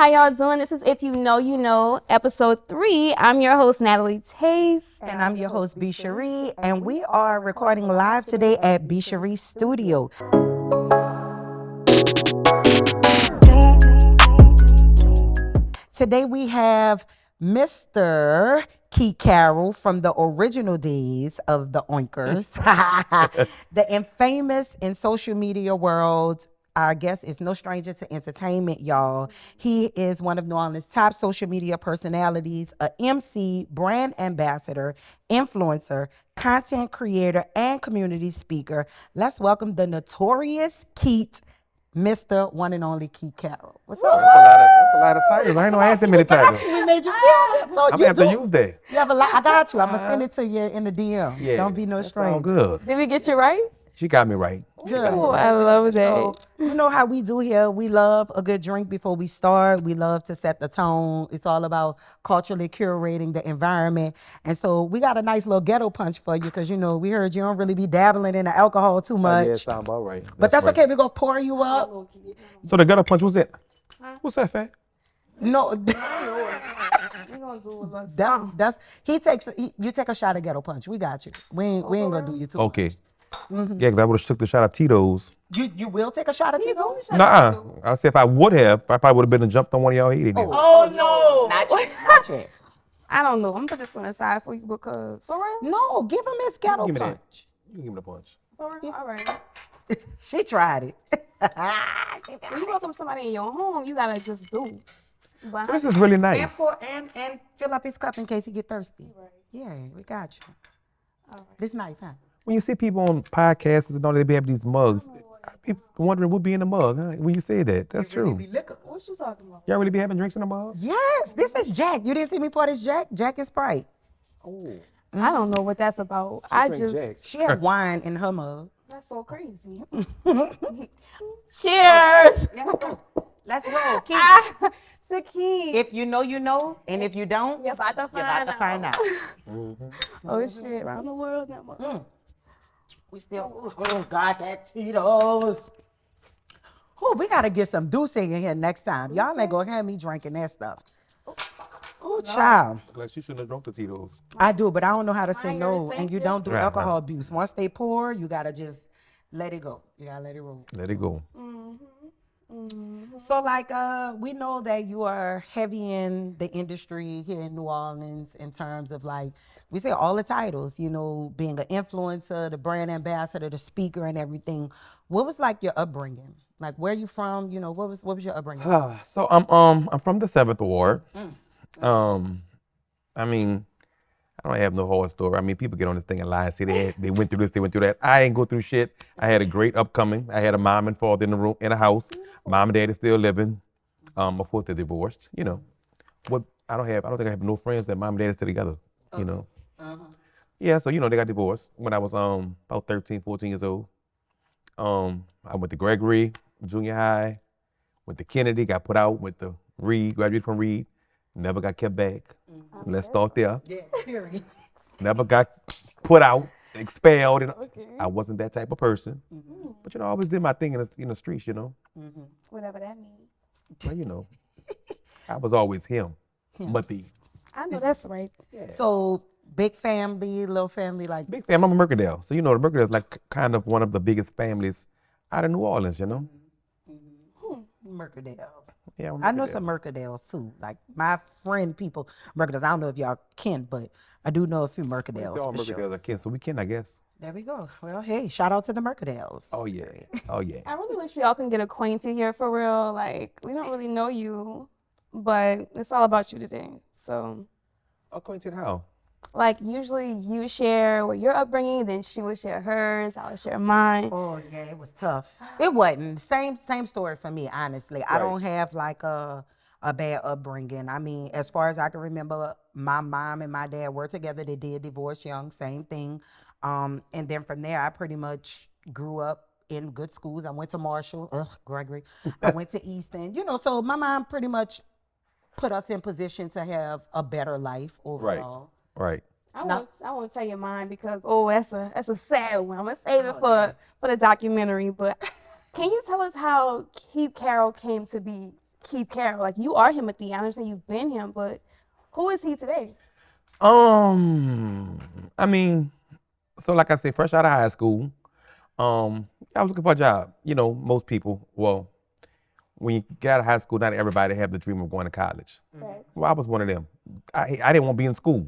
How y'all doing? This is If You Know, You Know, episode 3. I'm your host, Natalie Taste. And I'm your host, B.Sherrie. And we are recording live today at B.Sherrie's studio. Today we have Mr. Carroll from the original days of the Oinkers. The infamous in social media world. Our guest is no stranger to entertainment, y'all. He is one of New Orleans' top social media personalities, a MC, brand ambassador, influencer, content creator, and community speaker. Let's welcome the notorious Keith, Mr. One and Only Carroll. What's up? That's a lot of titles. I ain't know I had that many titles. We made you feel good. So I'm gonna have to use that. You have a lot. I got you. I'm gonna send it to you in the DM. Yeah, Don't be no that's stranger. all good. Did we get you right? She got me right. Yeah. Oh, I love that. So, you know how we do here. We love a good drink before we start. We love to set the tone. It's all about culturally curating the environment. And so we got a nice little ghetto punch for you because, you know, we heard you don't really be dabbling in the alcohol too much. Yeah, sound about right. But that's right. okay. We're going to pour you up. So the gutter punch, what's that? What's that, fat? No. We gonna do it You take a shot of ghetto punch. We got you. We ain't going to do you too Okay. much. Yeah, because I would have took the shot of Tito's. You will take a shot of Tito's? Nuh-uh. I said if I would have, I probably would have been and jumped on one of y'all head. Oh, no. Not yet. I don't know. I'm gonna put this one aside for you because, for real? No, give him his ghetto Give me that. punch. You can give me the punch. For real? All right. She tried it. When you welcome somebody in your home, you gotta just do. But So this is really nice. And fill up his cup in case he get thirsty. Right. Yeah, we got you. all right. This nice, huh? When you see people on podcasts and all, they be having these mugs. I be wondering what be in the mug, huh? When you say that, that's true. What you talking about? Y'all really be having drinks in the mug? Yes, this is Jack. You didn't see me pour this Jack? Jack is Sprite. Oh. I don't know what that's about. I just She had wine in her mug. that's so crazy. Cheers. Let's roll. Keith. To keep. If you know, you know. And if you don't, You're about to you're about to find out. Oh shit! Around the world now. We still, oh God, that Tito's. Oh, we got to get some Douce in here next time. Y'all ain't going to have me drinking that stuff. Oh, child. Like she shouldn't have drunk the Tito's. I do, but I don't know how to say ain't no. gonna say And you it. don't do Right, alcohol right. abuse. Once they pour, you got to just let it go. You got to let it roll. Let it go. So, like, we know that you are heavy in the industry here in New Orleans in terms of, like, we say all the titles, you know, being an influencer, the brand ambassador, the speaker and everything. What was, like, your upbringing? Like, where you from? You know, what was your upbringing? So I'm from the 7th Ward. I mean, I don't have no horror story. I mean, people get on this thing and lie and say they went through this, they went through that. I ain't go through shit. I had a great upcoming. I had a mom and father in the room, in the house. Mom and dad is still living. Of course they're divorced. You know, I don't think I have no friends that mom and dad is still together. You know. Yeah, so you know they got divorced when I was about 13, 14 years old. I went to Gregory Junior High, went to Kennedy, got put out, went to Reed, graduated from Reed, never got kept back. Let's start there. Yeah, period. Never got put out, expelled, and Okay. I wasn't that type of person. But you know, I always did my thing in the streets, you know. Whatever that means. Well, you know, I was always him. But the I know that's right. So, big family, little family, like, big family, I'm a Mercadale. So you know, the Mercadale is like kind of one of the biggest families out of New Orleans, you know. Mercadale. Yeah, I'm I know Mercadale. some Mercadales too. Like my friend, people, Mercadales. I don't know if y'all can, but I do know a few Mercadales All for Mercadales sure. are kin, so we can, I guess. There we go. Well, hey, shout out to the Mercadales. Oh yeah, oh yeah. I really wish we all can get acquainted here for real. Like we don't really know you, but it's all about you today. So, Acquainted how? like usually you share what your upbringing, then she would share hers. I would share mine. Oh yeah, it was tough. It wasn't same story for me. Honestly, I Right. don't have like a bad upbringing. I mean, as far as I can remember, my mom and my dad were together. They did divorce young, same thing. And then from there, I pretty much grew up in good schools. I went to Marshall, Gregory. I went to Easton. You know, so my mom pretty much put us in position to have a better life overall. Right. I No. won't tell you mine because that's a sad one. I'm gonna save it for the documentary. But can you tell us how Keith Carroll came to be Keith Carroll? Like, you are him at the end. I understand you've been him, but who is he today? I mean, so like I said, fresh out of high school, I was looking for a job. You know, most people, well, when you get out of high school, not everybody have the dream of going to college. Right. Well, I was one of them. I didn't want to be in school,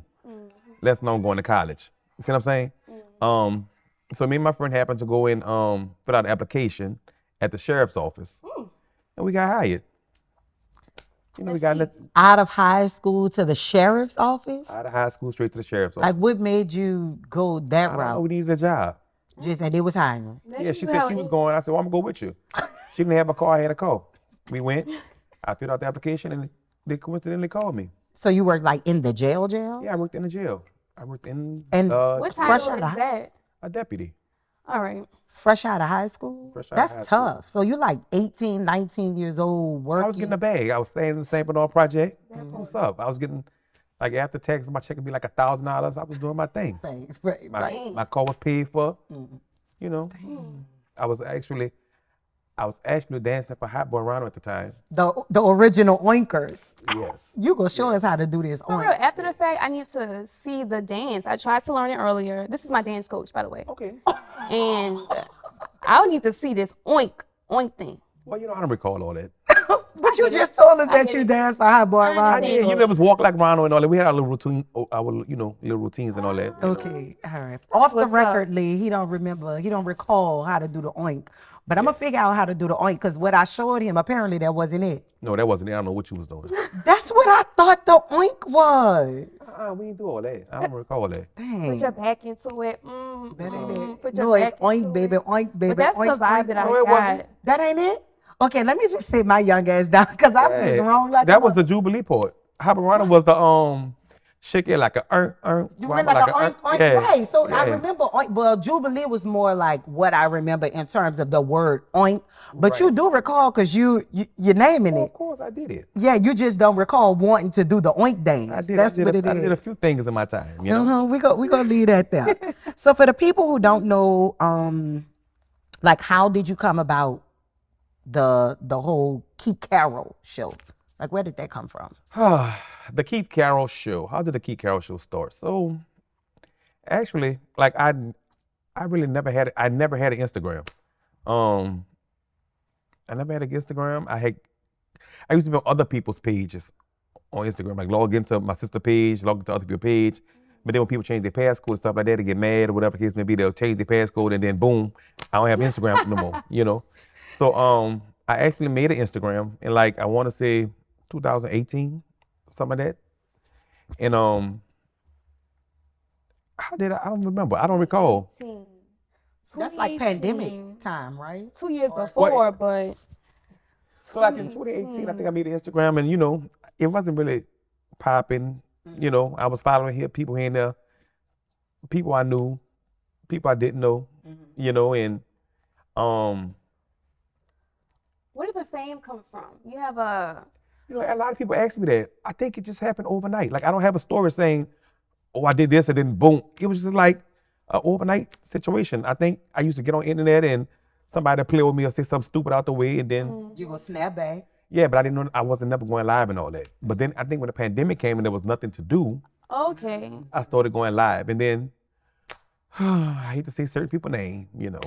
less known going to college. You see what I'm saying? So me and my friend happened to go in, put out an application at the sheriff's office, and we got hired. You know, we got Out of high school to the sheriff's office? out of high school straight to the sheriff's office. Like, what made you go that I don't know, route? we needed a job. Just and they was hiring. Yeah, she said she was going. I said, well, I'm going to go with you. She didn't have a car. I had a car. We went. I filled out the application, and they coincidentally called me. So you worked like in the jail? Yeah, I worked in the jail. I worked in And What fresh title out is of that? a deputy. All right. fresh out of high school? Fresh out of That's high school. tough. So you're like 18, 19 years old working. I was getting a bag. I was staying in the St. Bernard project. What's up? I was getting, like, after taxes, my check would be like $1,000. I was doing my thing. Thanks. Right. My car was paid for. You know, I was actually dancing for Hot Boy Ronald at the time. The original Oinkers. Yes. You go show us how to do this. For real, after the fact, I need to see the dance. I tried to learn it earlier. This is my dance coach, by the way. Okay. And I need to see this oink thing. Well, you know, I don't recall all that. But you just told us I that get you it. danced for Hot Boy I Ronald. understand. You never walk like Ronald and all that. We had our little routine, little routines and all that. Okay, all right. Off the what's record, Lee, he don't recall how to do the oink. But I'm gonna figure out how to do the oink because what I showed him, apparently that wasn't it. No, that wasn't it. I don't know what you was doing. That's what I thought the oink was. We didn't do all that. I don't recall that. Dang. Put your back into it. That ain't it. Put your No, it's back oink, into baby, it. oink, baby. But that's oink, the vibe oink, that I No, it wasn't. got. That ain't it? Okay, let me just sit my young ass down because I'm just wrong. Like That was the Jubilee part. Hot Boy Ronald was the shake it like a You remember like the oink, oink, yeah. right? So I Yeah. remember oink. Well, Jubilee was more like what I remember in terms of the word oink. But you do recall because you're naming Well, it. of course, I did it. Yeah, you just don't recall wanting to do the oink dance. I did. That's what it I did a is. few things in my time. You know. We gonna leave that there. So for the people who don't know, like how did you come about the whole Keith Carroll show? Like where did that come from? The Keith Carroll show. How did the Keith Carroll show start? So, actually, like I really never had. I never had an Instagram. I never had an Instagram. I used to be on other people's pages on Instagram, like log into my sister page, log into other people's page. But then when people change their passcode and stuff like that, they get mad or whatever the case may be, they'll change their passcode and then boom, I don't have Instagram no more, you know? So I actually made an Instagram in like, I want to say 2018, something like that. And how did I don't remember. I don't recall. That's like pandemic time, right? 2 years before, but So like in 2018, I think I made an Instagram and, you know, it wasn't really popping. You know, I was following here, people here and there, people I knew, people I didn't know, you know, and where did the fame come from? You have a you know, a lot of people ask me that. I think it just happened overnight. Like I don't have a story saying, oh, I did this and then boom. It was just like an overnight situation. I think I used to get on the internet and somebody would play with me or say something stupid out the way and then You gonna snap back? yeah, but I didn't know I wasn't never going live and all that. But then I think when the pandemic came and there was nothing to do, okay. I started going live. And then I hate to say certain people's name, you know.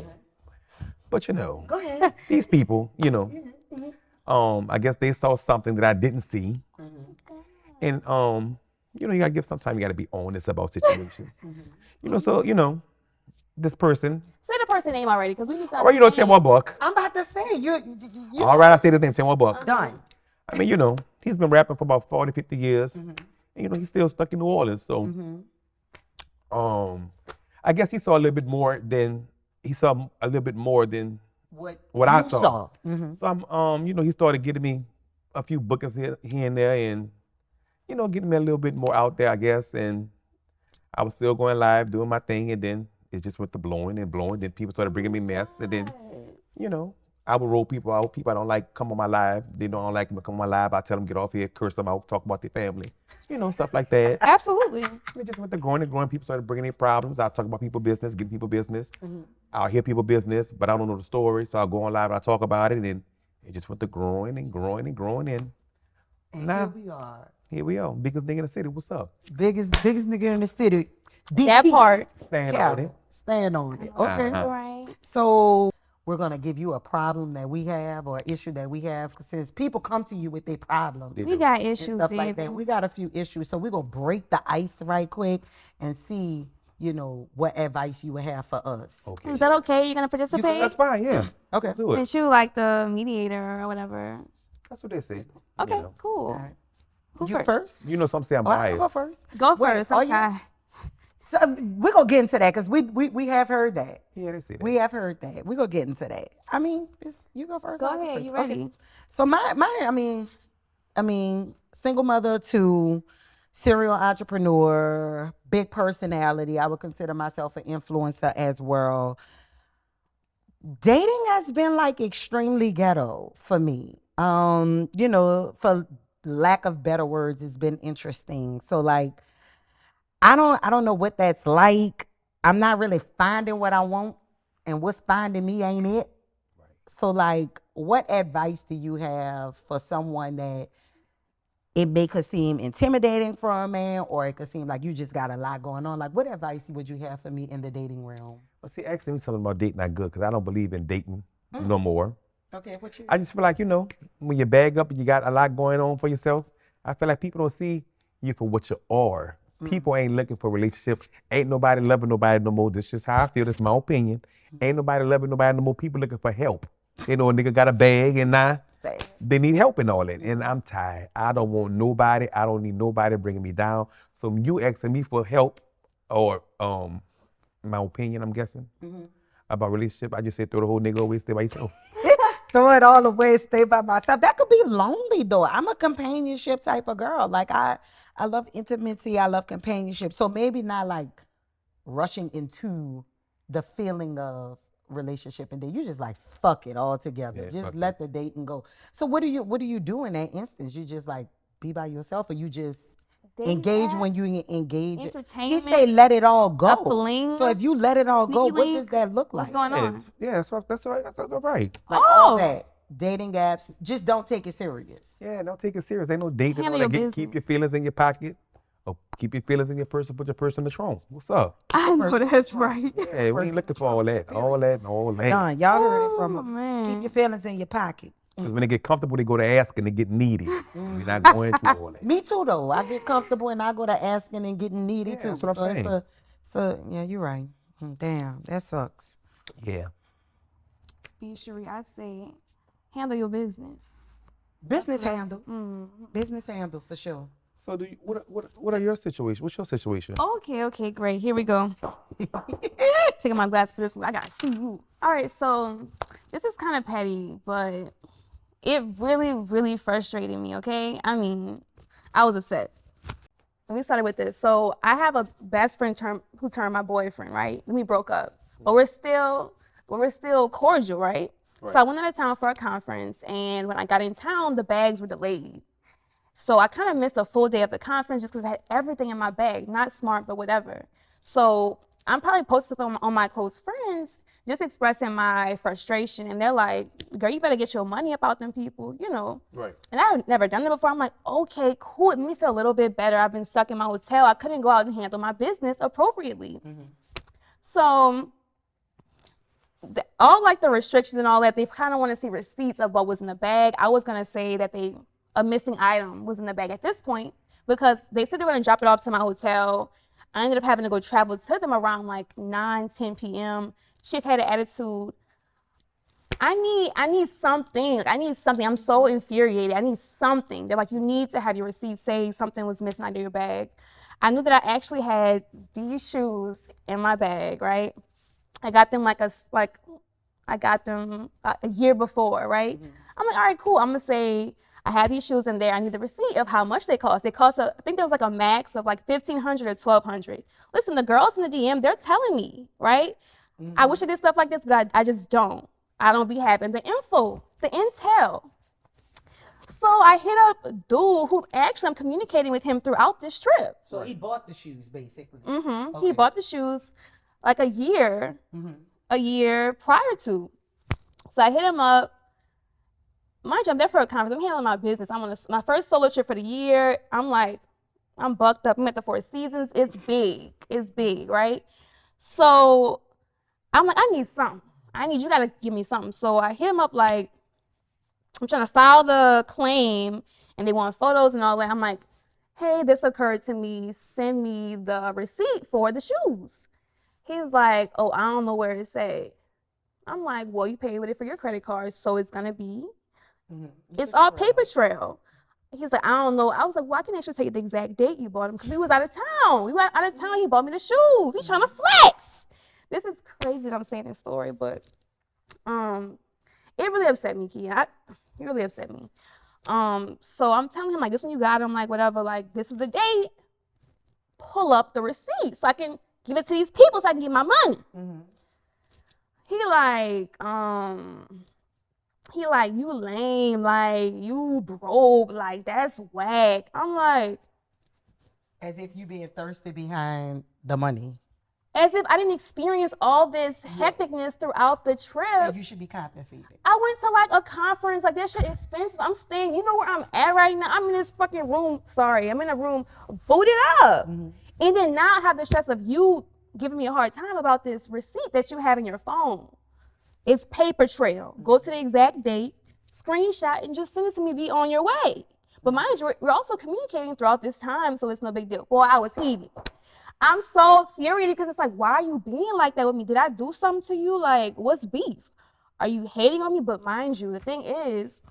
But you know, Go ahead. these people, you know, I guess they saw something that I didn't see. And you know, you gotta give sometimes you gotta be honest about situations. You know, so you know, this person. Say the person name already, because we need to Or you know, understand. $10 I'm about to say you All right, I say his name, $10 done. I mean, you know, he's been rapping for about 40, 50 years. And you know, he's still stuck in New Orleans. So I guess he saw a little bit more than what I you saw. So I'm you know, he started getting me a few bookings here and there and you know, getting me a little bit more out there, I guess. And I was still going live, doing my thing, and then it just went to blowing and blowing. Then people started bringing me mess, and then, you know, I would roll people out. People I don't like come on my live. They don't like me come on my live. I tell them get off here, curse them out, talk about their family, you know, stuff like that. Absolutely. It just went to growing and growing. People started bringing their problems. I talk about people business, getting people business. I'll hear people business, but I don't know the story, so I'll go on live and I talk about it, and then It just went to growing and growing and growing in. And Nah. here we are. Biggest nigga in the city. What's up? Biggest nigga in the city. That DT. part. Stand on it. Stand on it. Okay. Uh-huh. Right. So we're gonna give you a problem that we have or an issue that we have. Since people come to you with their problems We got and issues, stuff like that, baby. we got a few issues. So we're gonna break the ice right quick and see, what advice you would have for us. Okay. Is that okay? You're gonna participate? That's fine, yeah. Okay. Let's do it. Since you like the mediator or whatever. That's what they say. Okay, You know, cool. All right. Who You first? first? you know some say I'm Oh, I can biased. go first. Go Wait, first. are I'm you- tired. So we're gonna get into that because we have heard that. Yeah, they say that. We have heard that. We're gonna get into that. I mean, you go first. Go I'll ahead. first. You Okay. ready? So I mean, single mother to serial entrepreneur, big personality. I would consider myself an influencer as well. Dating has been like extremely ghetto for me. For lack of better words, it's been interesting. So like, I don't know what that's like. I'm not really finding what I want, and what's finding me ain't it. So like, what advice do you have for someone that it may could seem intimidating for a man, or it could seem like you just got a lot going on? Like, what advice would you have for me in the dating realm? Well, see, asking me something about dating not good because I don't believe in dating no more. Okay, what you? I just feel like, when you bag up and you got a lot going on for yourself, I feel like people don't see you for what you are. People ain't looking for relationships. Ain't nobody loving nobody no more. This is how I feel. That's my opinion. Ain't nobody loving nobody no more. People looking for help. A nigga got a bag and now they need help and all that. And I'm tired. I don't want nobody. I don't need nobody bringing me down. So you asking me for help or my opinion, I'm guessing, about relationship, I just say throw the whole nigga away, stay by yourself. Throw it all away, stay by myself. That could be lonely though. I'm a companionship type of girl. Like I love intimacy. I love companionship. So maybe not like rushing into the feeling of relationship and then you just like fuck it all together. Yeah, just fuck let the dating go. So what do you do in that instance? You just like be by yourself, or you just Dating engage apps, when you engage? He entertainment, say let it all go. a fling, So if you let it all go, sneaky what link, does that look like? What's going on? Yeah, that's right. That's right. Like all Oh. that. Dating apps, just don't take it serious. Yeah, don't take it serious. Ain't no dating. Handle All your that. business. Keep your feelings in your pocket. Or keep your feelings in your purse and put your purse in the trunk. What's up? I know that's right. Yeah, we ain't looking for all that. All that and all that. Done. Y'all heard it Oh, from him. man. Keep your feelings in your pocket. Because when they get comfortable, they go to asking and get needy. We're not going through all that. Me too, though. I get comfortable and I go to asking and getting needy Yeah, too. that's what I'm saying. So yeah, you're right. Damn, that sucks. Yeah. B.Sherrie, I say handle your business. Business handle. Mm-hmm. Business handle for sure. So what are your situations? What's your situation? Okay, great. Here we go. Taking my glass for this one. I gotta see you. All right, so this is kind of petty, but it really, really frustrated me, okay? I mean, I was upset. Let me start with this. So I have a best friend who turned my boyfriend, right? And we broke up. But we're still cordial, right? So I went out of town for a conference, and when I got in town, the bags were delayed. So I kind of missed a full day of the conference just because I had everything in my bag. Not smart, but whatever. So I'm probably posting on my close friends, just expressing my frustration. And they're like, girl, you better get your money about them people, Right. And I've never done it before. I'm like, okay, cool. It made me feel a little bit better. I've been stuck in my hotel. I couldn't go out and handle my business appropriately. So all like the restrictions and all that, they kind of want to see receipts of what was in the bag. I was going to say that a missing item was in the bag at this point because they said they were going to drop it off to my hotel. I ended up having to go travel to them around like 9-10 p.m. Chick had an attitude. I need something. I need something. I'm so infuriated. I need something. They're like, you need to have your receipt say something was missing out of your bag. I knew that I actually had these shoes in my bag, right? I got them a year before, right? I'm like, all right, cool. I'm gonna say I have these shoes in there. I need the receipt of how much they cost. They cost I think there was like a max of like $1,500 or $1,200. Listen, the girls in the DM, they're telling me, right? I wish I did stuff like this, but I just don't. I don't be having the info, the intel. So I hit up a dude who actually I'm communicating with him throughout this trip. So he bought the shoes, basically. He bought the shoes like a year prior to. So I hit him up. mind you, I'm there for a conference. I'm handling my business. I'm on my first solo trip for the year. I'm bucked up. I'm at the Four Seasons. It's big, right? So I'm like, I need something. You gotta give me something. So I hit him up like, I'm trying to file the claim and they want photos and all that. I'm like, hey, this occurred to me. Send me the receipt for the shoes. He's like, oh, I don't know where it's at. I'm like, well, you paid with it for your credit card, so it's gonna be, it's all paper trail. He's like, I don't know. I was like, well, I can actually tell you the exact date you bought them because we was out of town. We were out of town. He bought me the shoes. He's trying to flex. This is crazy that I'm saying this story, but it really upset me, Key. It really upset me. So I'm telling him, like, this one you got. I'm like, whatever, like, this is the date. Pull up the receipt so I can give it to these people so I can get my money. He like, you lame, like, you broke, like, that's whack. I'm like, as if you being thirsty behind the money. As if I didn't experience all this hecticness throughout the trip. And you should be compensated. I went to like a conference, like that shit expensive. I'm staying, you know where I'm at right now? I'm in this fucking room, I'm in a room booted up. And then now I have the stress of you giving me a hard time about this receipt that you have in your phone. It's paper trail. Go to the exact date, screenshot, and just send it to me, be on your way. But mind you, we're also communicating throughout this time, so it's no big deal. Boy, I was heated. I'm so furious because it's like, why are you being like that with me? Did I do something to you? Like, what's beef? Are you hating on me? But mind you, the thing is,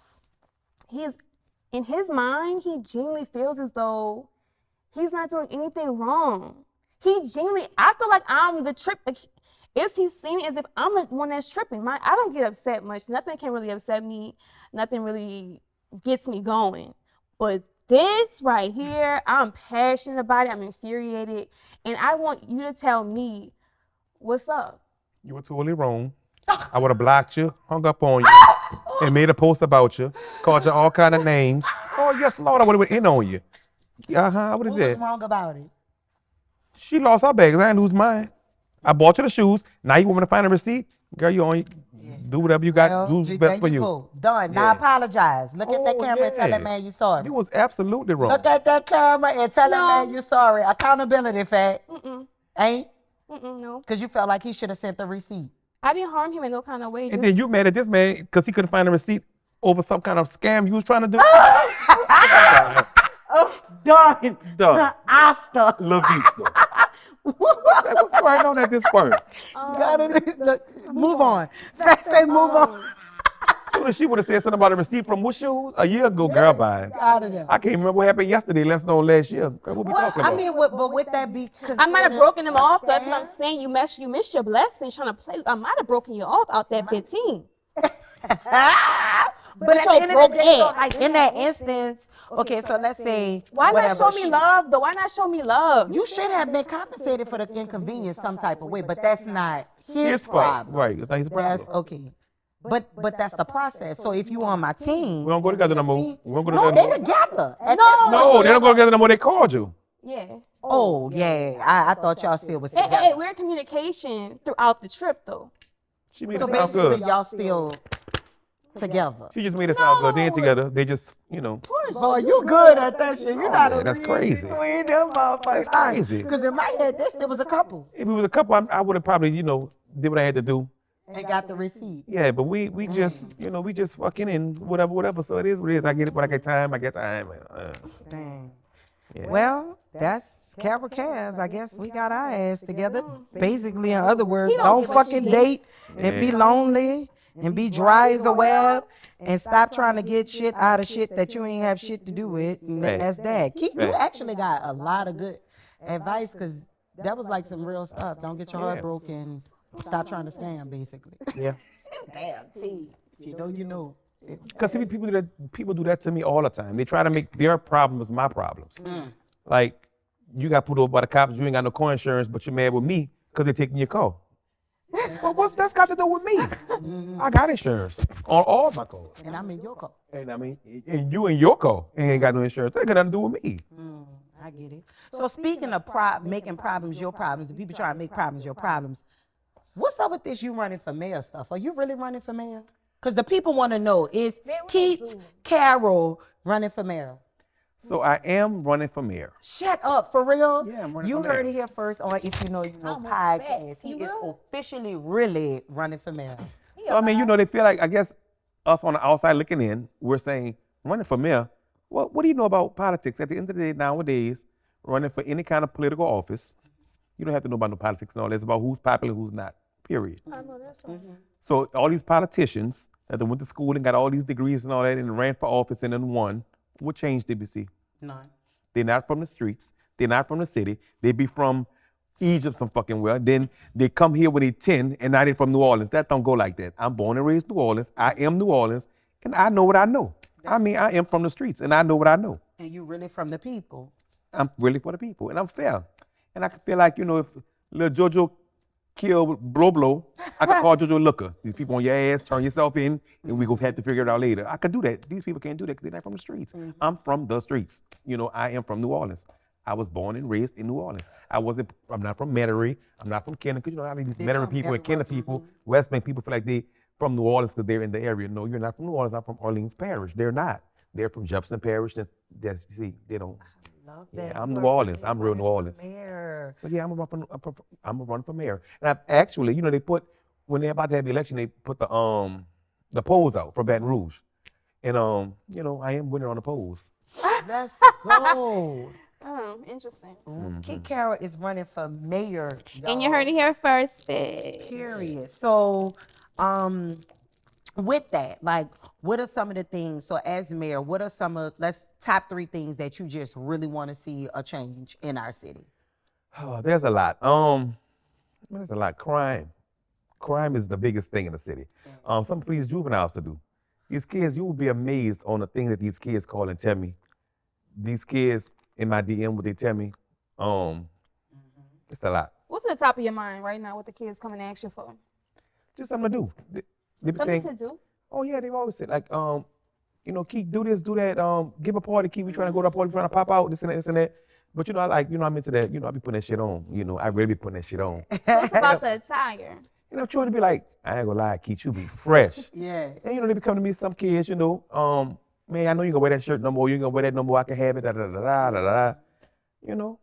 in his mind, he genuinely feels as though he's not doing anything wrong. I feel like I'm the trip. Like, he's seeing it as if I'm the one that's tripping. I don't get upset much. Nothing can really upset me. Nothing really gets me going. But this right here, I'm passionate about it. I'm infuriated. And I want you to tell me what's up. You were totally wrong. I would have blocked you, hung up on you, and made a post about you, called you all kind of names. Oh, yes, Lord, I would have went in on you. I would have did. What's wrong about it? She lost her bags. I didn't lose mine. I bought you the shoes. Now you want me to find a receipt? Girl, you on. Do whatever you got. Do what's best for you. Go. Done. Now apologize. Look at that camera and tell that man you sorry. You was absolutely wrong. Look at that camera and tell that man you sorry. Accountability, fat. Ain't? No. Because you felt like he should have sent the receipt. I didn't harm him in no kind of way. And then you mad at this man because he couldn't find a receipt over some kind of scam you was trying to do? Done. Asta. La vista. What's going on at this point? Look, move on. Say move on. Soon as she would have said something about a receipt from what shoes? A year ago, girl, bye. Out of there. I can't remember what happened yesterday, less known last year. Girl, what we talking about? I mean, but with that be... I might have broken him off. That's what I'm saying. You missed your blessing trying to play. I might have broken you off out that 15. But at the end of the day, like in that instance, okay, so let's say why not show me love though? Why not show me love? You should have been compensated for the inconvenience some type of way, but that's not his problem. Right, it's not his problem. That's okay. But that's the process. So if you on my team, we don't go together no more. We don't go no, together. they're together. No, they don't go together no more. They called you. Yeah. Oh yeah, I thought y'all still was together. Hey, we're in communication throughout the trip though. She made So it sound basically, good. y'all still together. She just made it sound good. They ain't together. They just, Boy, you good at that shit. You not that's crazy. between them motherfuckers. That's crazy. Because in my head, there was a couple. If it was a couple, I would have probably, did what I had to do. And got the receipt. Yeah, but we just, we just fucking in whatever. So it is what it is. I get it when I get time. Dang. Yeah. Well, that's Carroll Cares. I guess we got our ass together. Basically, in other words, He don't don't give a shit. fucking date and be lonely and be dry as a web and stop trying to get shit out of shit that you ain't have shit to do with. And that's that. You actually got a lot of good advice because that was like some real stuff. Don't get your heart broken. Stop trying to scam, basically. Yeah. Damn, see, you know. Because people do that to me all the time. They try to make their problems my problems. Like, you got put over by the cops, you ain't got no car insurance, but you're mad with me because they're taking your car. Well, what's that's got to do with me? I got insurance on all my cars. And I'm in your car. And you in your car ain't got no insurance. That got nothing to do with me. I get it. So speaking of making problems your problems, and people trying to make problems your problems, what's up with this you running for mayor stuff? Are you really running for mayor? Because the people want to know, is Man, what Keith they do? Carroll running for mayor? So I am running for mayor. Shut up, for real? Yeah, I'm running You for mayor. heard it here first on If You Know, You Know I'm podcast. respect. He You is will? officially really running for mayor. So I mean, you know, they feel like, I guess us on the outside looking in, we're saying running for mayor. Well, what do you know about politics? At the end of the day, nowadays, running for any kind of political office, you don't have to know about no politics and all that. It's about who's popular, who's not. Period. I know that's right. So all these politicians that went to school and got all these degrees and all that and ran for office and then won, what change did we see? None. They're not from the streets. They're not from the city. They be from Egypt some fucking well. Then they come here when they're 10 and now they're from New Orleans. That don't go like that. I'm born and raised New Orleans. I am New Orleans and I know what I know. I mean, I am from the streets and I know what I know. And you really from the people. I'm really for the people and I'm fair. And I feel like, you know, if little JoJo killed Blow, I could call JoJo Looker. These people on your ass, turn yourself in, and we go have to figure it out later. I could do that. These people can't do that because they're not from the streets. I'm from the streets. You know, I am from New Orleans. I was born and raised in New Orleans. I'm not from Metairie. I'm not from Kenner. Because you know how many these Metairie people and Kenner people, West Bank people feel like they from New Orleans because they're in the area. No, you're not from New Orleans. I'm from Orleans Parish. They're not. They're from Jefferson Parish. That's, see, they don't. Love Yeah, that. I'm You New are Orleans. really I'm real New running for Orleans. mayor. So yeah, I'm a run for mayor. And I actually, you know, they put when they're about to have the election, they put the polls out for Baton Rouge, and you know, I am winning on the polls. Let's go. Oh, interesting. Keith Carroll is running for mayor. And you heard it here first. bitch. Period. So, with that, like, what are some of the things? So, as mayor, what are some of top 3 things that you just really want to see a change in our city? Oh, there's a lot. There's a lot. Crime is the biggest thing in the city. Something for these juveniles to do. These kids, you will be amazed on the things that these kids call and tell me. These kids in my DM, what they tell me, it's a lot. What's at the top of your mind right now? What the kids coming to ask you for? Just something to do. They be Something saying, to do. oh yeah, they've always said like, you know, Keith, do this, do that, give a party, Keith, we trying to go to a party, we trying to pop out, this and that, this and that. But you know, I'm into that, you know, I be putting that shit on, you know, I really be putting that shit on. What's about the attire? And I'm trying to be like, I ain't gonna lie, Keith, you be fresh. Yeah. And you know, they be coming to me, some kids, you know, man, I know you gonna wear that shirt no more, you ain't gonna wear that no more, I can have it, da da da da da da. You know.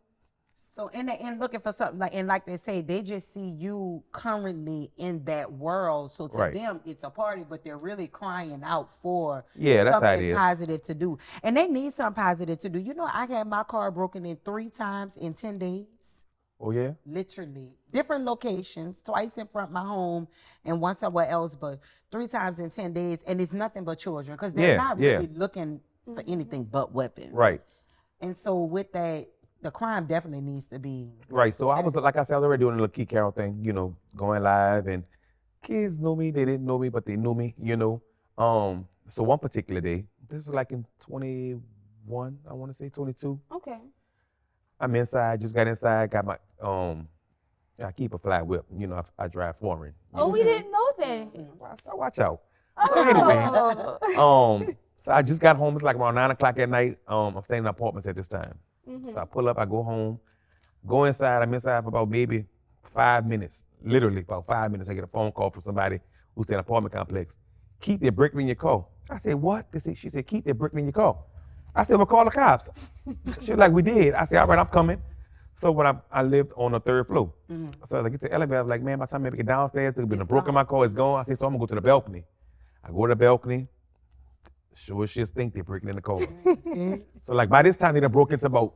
So in the end, looking for something like, and like they say, they just see you currently in that world. So to them, it's a party, but they're really crying out for that's how it something is. positive to do. And they need something positive to do. You know, I had my car broken in 3 times in 10 days. Oh yeah? Literally. Different locations, twice in front of my home and once somewhere else, but 3 times in 10 days. And it's nothing but children because they're not really looking for anything but weapons. Right. And so with that, the crime definitely needs to be. Right. So I was, like I said, I was already doing the little Keith Carroll thing, you know, going live, and kids knew me. They didn't know me, but they knew me, you know. So one particular day, this was like in 21, I want to say 22. Okay. I'm inside, just got inside, got my, I keep a fly whip, you know, I drive foreign. Oh, we didn't know that. So watch out. Oh. Anyway, so I just got home. It's like around 9 o'clock at night. I'm staying in apartments at this time. So I pull up, I go home, go inside. I'm inside for about maybe 5 minutes, literally about 5 minutes. I get a phone call from somebody who's in an apartment complex. Keith, they're breaking in your car. I said, what? She said, Keith, they're breaking in your car. I said, well, call the cops. She was like, we did. I said, all right, I'm coming. So when I lived on the 3rd floor. So as I get to the elevator, I was like, man, by the time I get downstairs, there's been a broken in my car, it's gone. I said, so I'm gonna go to the balcony. I go to the balcony. Sure as shit think they're breaking in the cars. So like by this time, they done broke into about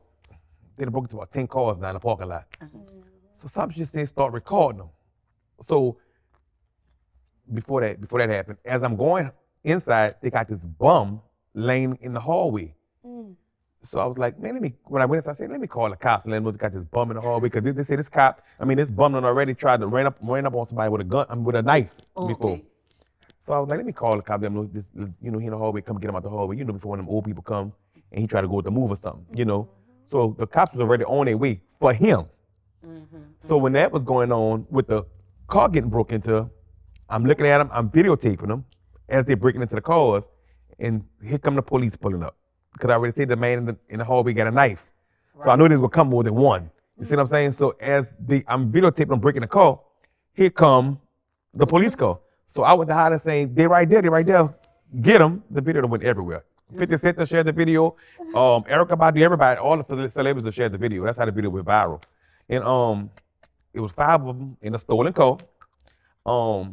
10 cars now in the parking lot. So something just said start recording them. So before that happened, as I'm going inside, they got this bum laying in the hallway. So I was like, man, when I went inside, I said, let me call the cops and let them know they got this bum in the hallway. Because they say this bum done already tried to ran up on somebody with a gun, with a knife before. So I was like, let me call the cop, let them know this, you know, he in the hallway, come get him out the hallway. You know, before one of them old people come and he try to go with the move or something, you know. So the cops was already on their way for him. So when that was going on with the car getting broke into, I'm looking at them, I'm videotaping them as they're breaking into the cars, and here come the police pulling up. Because I already said the man in the hallway got a knife. So I knew this would come more than one. You see what I'm saying? So I'm videotaping them breaking the car, here come the police car. So I went to holler saying, they right there. Get them. The video went everywhere. 50 Cent shared the video. Erica Badu, everybody, all the celebrities shared the video. That's how the video went viral. And it was 5 of them in a stolen car. 4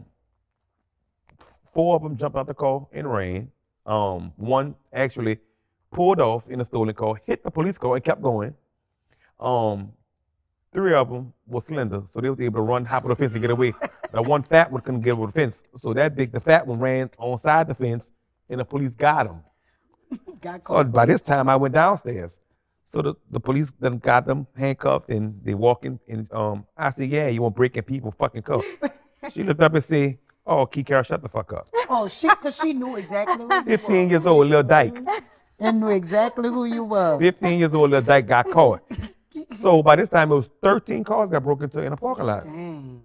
of them jumped out the car and ran. One actually pulled off in a stolen car, hit the police car, and kept going. 3 of them were slender, so they was able to run, hop on the fence, and get away. The one fat one couldn't get over the fence, so the fat one ran on side the fence, and the police got him. So by this time, I went downstairs. So the police then got them handcuffed, and they walking. And I said, "Yeah, you want breaking people fucking car?" She looked up and said, "Oh, Key Carroll, shut the fuck up." Oh, because she knew exactly who you 15 years old, little dyke. and knew exactly who you were. 15 years old, little dyke got caught. So by this time, it was 13 cars got broken into in a parking lot. Dang.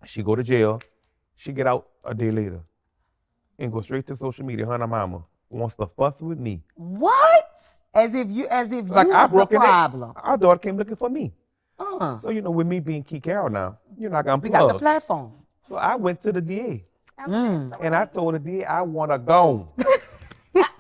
She go to jail. She get out a day later and go straight to social media. Her and her mama wants to fuss with me. What? As if you Like was I the broke in. problem. Our daughter came looking for me. So So with me being Key Carroll now, like I'm we got the plugged. platform. So I went to the DA Mm. and I told the DA I want her gone.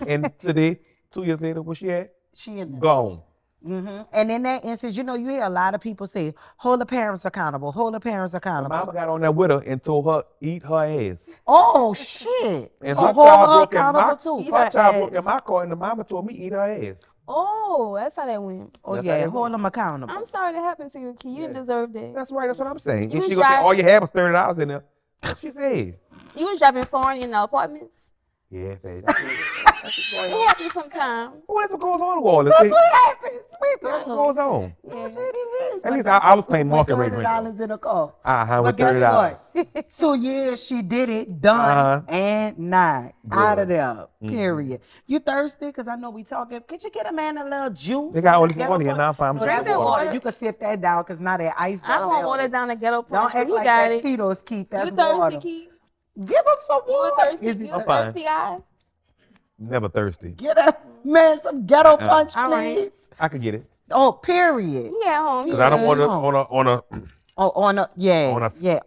And today, 2 years later, where she at? She in there. Gone. And in that instance, you hear a lot of people say, hold the parents accountable, hold the parents accountable. Mama got on there with her and told her eat her ass. Oh, shit. And Oh, her hold child her broke in accountable too. Her child broke in my car and the mama told me eat her ass. Oh, that's how that went. Oh, That's yeah, how they hold them accountable. I'm sorry that happened to you, Key. You didn't deserve that. That's right. That's what I'm saying. You And she was gonna say driving- all you had was $30 in there. What she said? You was driving foreign in the apartments. Yeah, baby. It happens sometimes. Well, that's what goes on in Wallace. That's what happens. That's what goes on. Yeah. At least I was paying market rate rent. $30 in a car. With But guess $30. what? 2 years she did it, done and not out of there. Period. You thirsty? Because I know we talking. Could you get a man a little juice? They got all this Get water a here now. I'm No, Drink that's that water. water. You can sip that down because now that ice. I don't want water down the ghetto punch, Don't but act he like got that's it. Tito's Keith. That's You thirsty, water. Key? Give him some You water. a thirsty? Is he You a fine. thirsty guy? Never thirsty. Get a man some ghetto punch, All right. please. I could get it. Oh, period. He at home. He Because I don't good. want to on a Oh,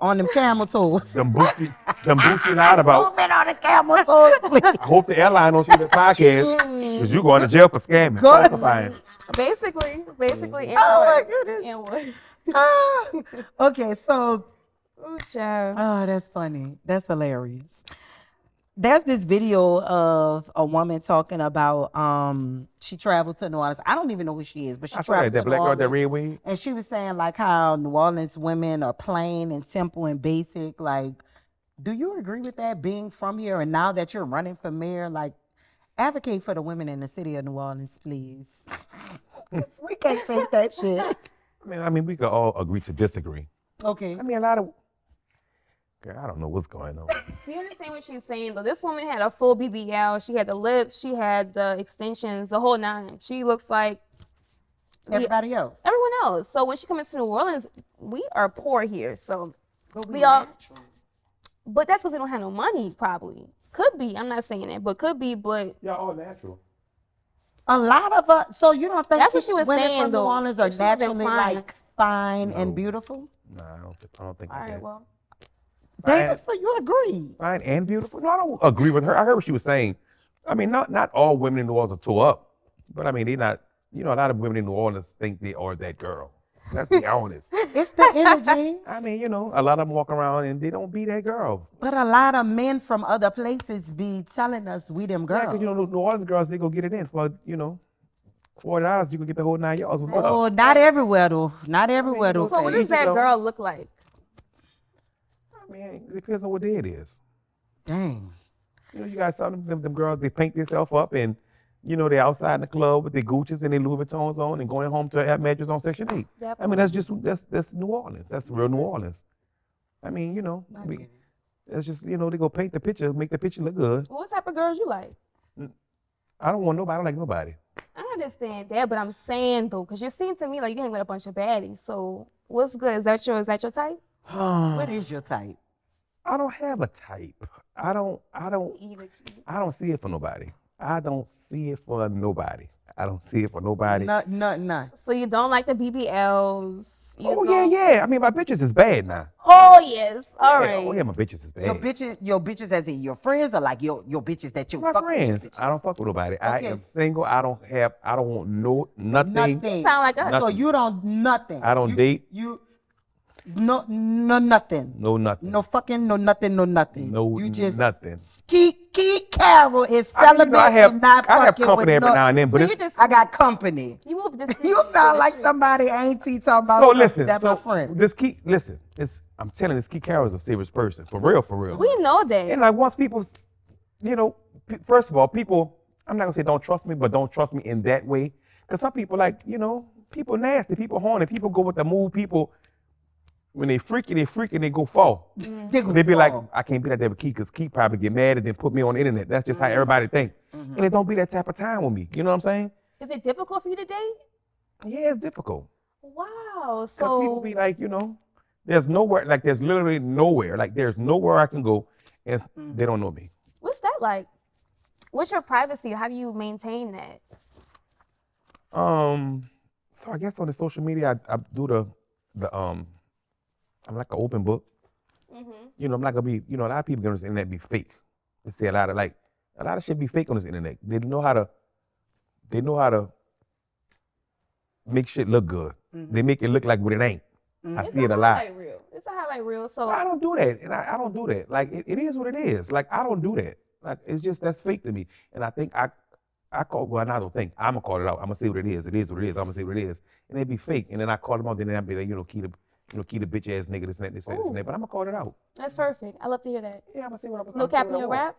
on them camel toes. them boosting out about. Zoom in on the camel toes, please. I hope the airline don't see the podcast because you going to jail for scamming. Good. Falsifying. Basically. And Oh my what? goodness. And what? Ah. Okay, so Ooh, child. oh, that's funny. That's hilarious. There's this video of a woman talking about she traveled to New Orleans. I don't even know who she is, but she I saw traveled that to New black girl with that Orleans. red wig. And she was saying like how New Orleans women are plain and simple and basic. Like, do you agree with that being from here? And now that you're running for mayor, like advocate for the women in the city of New Orleans, please. 'Cause we can't take that shit. I mean, we could all agree to disagree. Okay. I mean, a lot of. Girl, I don't know what's going on. Do you understand what she's saying though? This woman had a full BBL. She had the lips. She had the extensions, the whole nine. She looks like Everybody else. everyone else. So when she comes to New Orleans, we are poor here. So But we all. But that's because we don't have no money, probably. Could be. I'm not saying that, but could be. But Y'all all natural. A lot of us. So you don't think That's what she was women saying, from New though. Orleans are She was naturally implying. like fine No. and beautiful? Nah, I don't think all like right, that. well, David, so you agree? Fine and beautiful. No, I don't agree with her. I heard what she was saying. I mean, not all women in New Orleans are tore up, but I mean, they're not. A lot of women in New Orleans think they are that girl. Let's be honest. It's the energy. I mean, a lot of them walk around and they don't be that girl. But a lot of men from other places be telling us we them Yeah, girls. because New Orleans girls, they go get it in for $40. You can get the whole 9 yards. What's up? Oh, not everywhere though. Not everywhere though. so what Faye. does that girl look like? I mean, it depends on what day it is. Dang. You got some of them girls, they paint themselves up and, they're outside in the club with their Gucci's and their Louis Vuittons on and going home to have mattress on Section 8. That I mean, that's New Orleans. That's real New Orleans. I mean, that's just, they go paint the picture, make the picture look good. What type of girls you like? I don't want nobody. I don't like nobody. I understand that, but I'm saying though, because you seem to me like you hang with a bunch of baddies. So what's good? Is that your type? What is your type? I don't have a type. I don't see it for nobody. I don't see it for nobody. I don't see it for nobody. None. So you don't like the BBLs? Oh yeah. I mean, my bitches is bad now. Oh yes. All Yeah, right. oh yeah, my bitches is bad. Your bitches as in your friends or like your bitches that you My fuck with your friends, bitches? I don't fuck with nobody. I Okay. am single. I don't want nothing. Nothing. Sound like us. So you don't nothing. I don't date. You no nothing. No nothing. No fucking no nothing. No You just nothing. Key Carroll is I mean, celibate I have and not I have fucking company with every no. now and then, but So it's you just I got company. you move this. You sound like somebody auntie talking about so something. listen. That's my So friend. listen. I'm telling this Key Carroll is a serious person, for real. We know that. And like once people, first of all, people, I'm not gonna say don't trust me, but don't trust me in that way, because some people people nasty, people horny, people go with the move, people. When they freaky, they go fall. They be like, I can't be that with Key, because Key probably get mad and then put me on the internet. That's just how everybody think. And it don't be that type of time with me. You know what I'm saying? Is it difficult for you to date? Yeah, it's difficult. Wow. Because So people be like, there's nowhere, like there's literally nowhere. Like there's nowhere I can go and they don't know me. what's that like? What's your privacy? How do you maintain that? So I guess on the social media, I do I'm like an open book. I'm not gonna be, a lot of people on this internet be fake. They say a lot of shit be fake on this internet. They know how to make shit look good. They make it look like what it ain't. I see it a lot. It's a highlight reel. So I don't do that, and I don't do that. Like it is what it is. Like I don't do that. Like it's just that's fake to me. And I think I call. Well, I don't think I'm gonna call it out. I'm gonna say what it is. It is what it is. I'm gonna say what it is, and it be fake. And then I call them out. Then I be like, Key the bitch ass nigga, this and that. But I'm gonna call it out. that's perfect. I love to hear that. Yeah, I'm gonna say what I'm. No cap in your rap.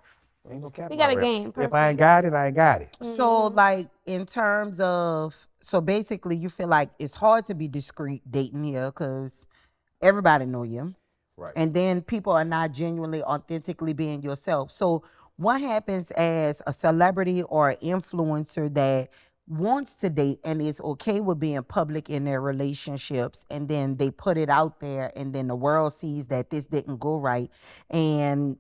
Ain't no cap. We in got my a rap. game. If I ain't got it, I ain't got it. So like in terms of, so basically you feel like it's hard to be discreet dating here because everybody know you. Right. And then people are not genuinely, authentically being yourself. So what happens as a celebrity or an influencer that wants to date and is okay with being public in their relationships, and then they put it out there and then the world sees that this didn't go right? And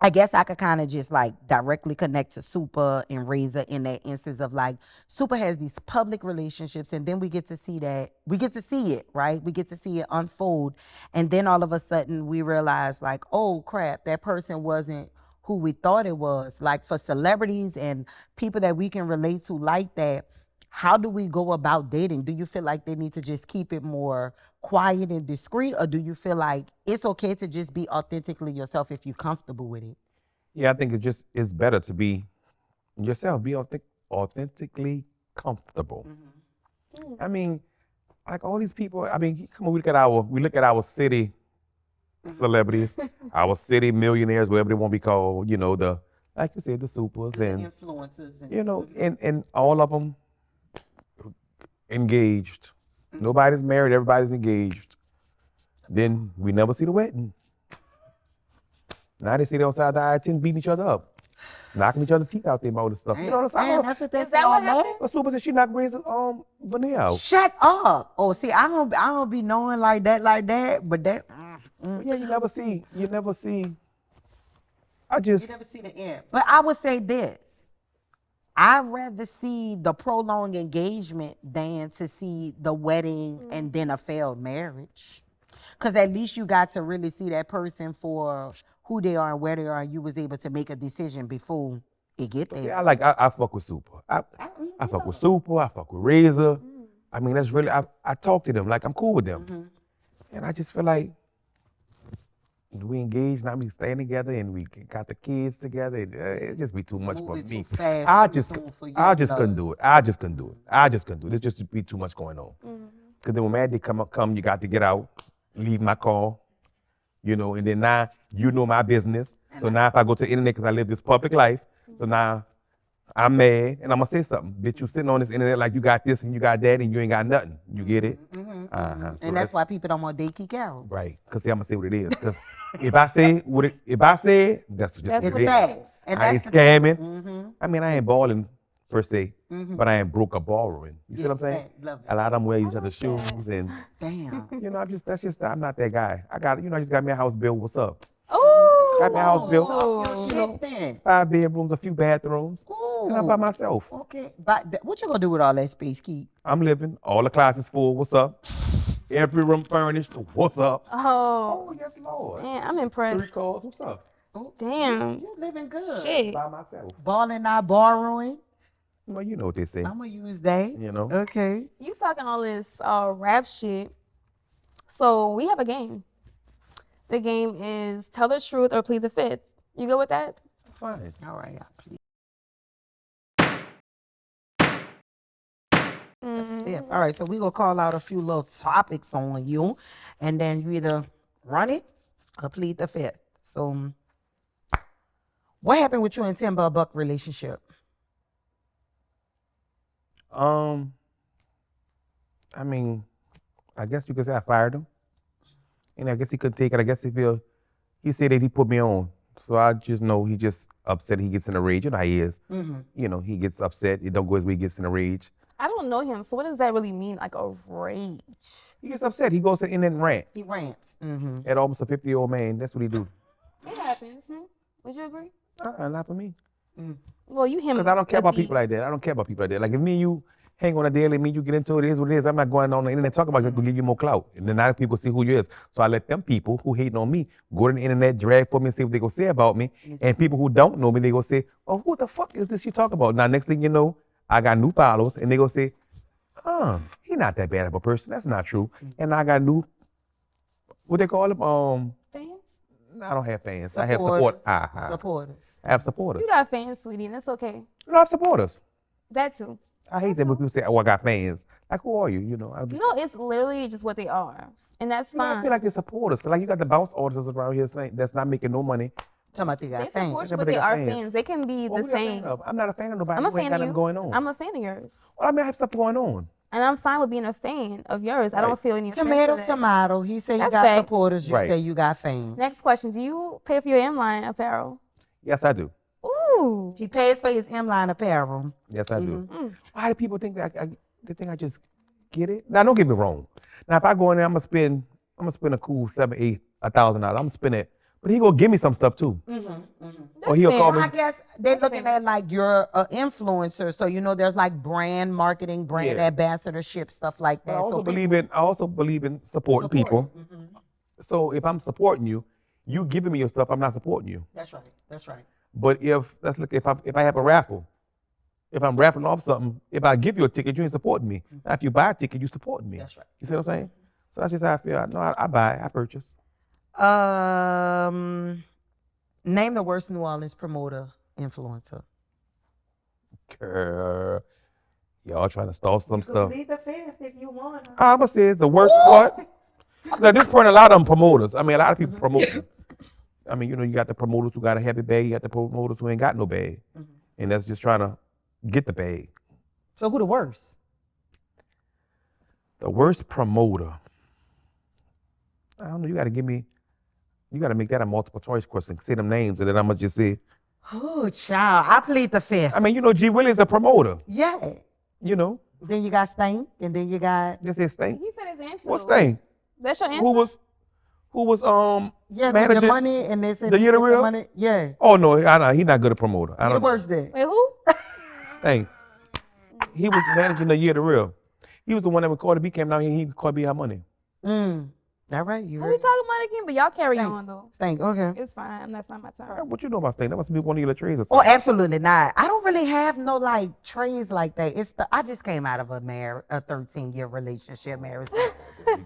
I guess I could kind of just like directly connect to Super and Razor in that instance of like Super has these public relationships, and then we get to see it, right? We get to see it unfold. And then all of a sudden we realize like, oh crap, that person wasn't who we thought it was. Like for celebrities and people that we can relate to like that, how do we go about dating? Do you feel like they need to just keep it more quiet and discreet, or do you feel like it's okay to just be authentically yourself if you're comfortable with it? Yeah, I think it's better to be yourself, be authentically comfortable. I mean, like all these people. I mean, come on, we look at our city celebrities, our city millionaires, whatever they want to be called. Like you said, the supers and Influencers and and all of them engaged. Nobody's married, everybody's engaged. Then we never see the wedding. Now they see they outside the I-10 beating each other up, knocking each other's teeth out there, all this stuff. You know what I'm saying? That's what Is that what happened? But Super said she knocked Razor's veneer out. Shut up. Oh, see, I don't be knowing like that, but that But yeah, you never see. you never see the end. But I would say this. I'd rather see the prolonged engagement than to see the wedding and then a failed marriage. Because at least you got to really see that person for who they are and where they are, and you was able to make a decision before it get there. Yeah, I fuck with Super. I fuck with Super. I fuck with Razor. I mean, that's really, I talk to them like I'm cool with them. And I just feel like we engaged, now we staying together and we got the kids together. It just be too much for Moving me. too fast, I too just soon for you, couldn't do it. I just couldn't do it. There's just be too much going on. Because then when Mad Day come, you got to get out, leave my car, and then now you know my business. So now if I go to the internet, because I live this public life, so now I'm mad and I'm gonna say something. Bitch, you sitting on this internet like you got this and you got that and you ain't got nothing. You get it? So And that's why people don't want to date Key Carroll. Right, because see, I'm gonna say what it is. Because if I say that's just what It's it is. facts. And I ain't that's scamming. I mean, I ain't balling per se, but I ain't broke or borrowing. You see what I'm saying? fact. Love it. A lot of them wear each other's shoes, and Damn. I'm not that guy. I just got me a house bill. What's up? Oh, Got me a house bill. Your shit then. 5 bedrooms, a few bathrooms, Ooh. and I'm by myself. Okay. But what you gonna do with all that space, Key? I'm living. All the closets full. What's up? Every room furnished. What's up? Oh, Oh, yes, Lord. man, I'm 3 impressed. calls. What's up? Damn. You living good. Shit. By myself. Balling, not borrowing. Well, you know what they say. I'm gonna use they. You know. Okay. You talking all this rap shit. So we have a game. The game is tell the truth or plead the fifth. You good with that? That's fine. All right, y'all. Please. Fifth. All right, so we gonna call out a few little topics on you, and then you either run it or plead the fifth. So, what happened with you and Timber Buck relationship? I mean, I guess you could say I fired him. And I guess he couldn't take it. I guess he said that he put me on. So I just know he just upset. He gets in a rage. You know how he is. Mm-hmm. You know, he gets upset. It don't go his way. He gets in a rage. I don't know him, so what does that really mean? Like a rage? He gets upset. He goes to the internet and rant He rants. Mm-hmm. at almost a 50-year-old man. That's what he do. It happens. Would you agree? Not for me. Well, you him. Because I don't care about Icky. people like that. I don't care about people like that. Like if me and you hang on a daily, me and you get into it, it is what it is. I'm not going on the internet talking about it just to give you more clout. And then now people see who you is. So I let them people who hating on me go to the internet, drag for me and see what they gonna say about me. And people who don't know me, they gonna say, oh, who the fuck is this you talk about? Now next thing you know, I got new followers and they gonna say, he not that bad of a person. That's not true. And I got new, what they call them? Fans? I don't have fans. I have support. Supporters. I have supporters. You got fans, sweetie, and it's okay. No, I have supporters. That too. I hate that when people say, oh, I got fans. Like, who are you? You know, I just, No, it's literally just what they are, and that's you know, I fine. feel like they're supporters. Cause like you got the bounce artists around here saying that's not making no money. Talking about they They got fans. support you, Yeah, but they they got are fans. fans. They can be Well, the who you a fan same. of? I'm not a fan of nobody I'm a who ain't fan got of nothing you. going on. I'm a fan of yours, Well, I mean, I have stuff going on. and I'm fine with being a fan of yours. I don't Right. feel any offense Tomato, to that. tomato. He said he That's got facts. supporters. You Right. say you got fans. Next question: do you pay for your M-line apparel? Yes, I do. Ooh. He pays for his M-line apparel. Yes, I do. Mm. Why do people think that they think I just get it? Now, don't get me wrong. Now, if I go in there, I'm gonna spend a cool $7,000, $8,000. I'm gonna spend it, but he gonna give me some stuff too. Or he'll fair. call me. I guess they're looking at like you're an influencer, so you know there's like brand marketing, brand Yeah. ambassadorship, stuff like I that. also So believe in supporting people. So if I'm supporting you, you giving me your stuff, I'm not supporting you. That's right. That's right. But if I have a raffle, if I'm raffling off something, if I give you a ticket, you ain't supporting me. Now, if you buy a ticket, you supporting me. That's right. You see what I'm saying? So that's just how I feel. No, I buy, I purchase. Name the worst New Orleans promoter influencer. Girl, y'all trying to stall some stuff. Plead the fifth if you want. I'm gonna say it's the worst part. Now, this point, a lot of them promoters. I mean, a lot of people promoting. I mean, you know, you got the promoters who got a heavy bag, you got the promoters who ain't got no bag. And that's just trying to get the bag. So who the worst? The worst promoter. I don't know, you gotta make that a multiple choice question. Say them names and then I'm gonna just say, Oh, child. I plead the fifth. I mean, you know, G. Willie's a promoter, Yeah. you know. Then you got Stint, and then you got This is Stink. He said his answer. What's Stink? That's your answer. Who was yeah, manager? the money, and they said The year the real? money. Yeah. Oh no, he's not good a promoter. I He the don't know. worst there. Wait, who? Stink. He was managing the year the real. He was the one that when Cardi B came down here, he Cardi B her money. All right, you Who we heard. talking about again? But y'all carry Stink. on though. Stink. Okay. It's fine. That's not my time. What you know about Stink? That must be one of your trades or Oh, something. absolutely not. I don't really have no like trays like that. I just came out of a 13-year relationship marriage.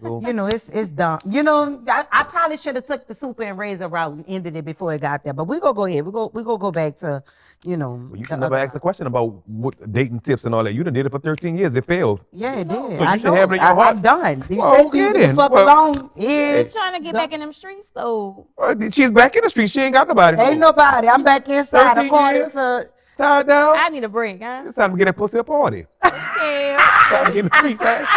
You know, it's dumb. You know, I probably should have took the super and razor route and ended it before it got there. But we gonna go ahead. We gonna go back to, you know. Well, you the should never other ask the question about what dating tips and all that. You done did it for 13 years. It failed. Yeah, it did. So you I should know. have it in your heart. I'm done. You Well, say okay leave the then. fuck Well, alone. He's Is trying to get back in them streets though. She's back in the street. She ain't got nobody. ain't nobody. I'm back inside 13 according years? to. Tied down. I need a break, huh? It's time to get that pussy a party. Yeah. Time to get in the street, man.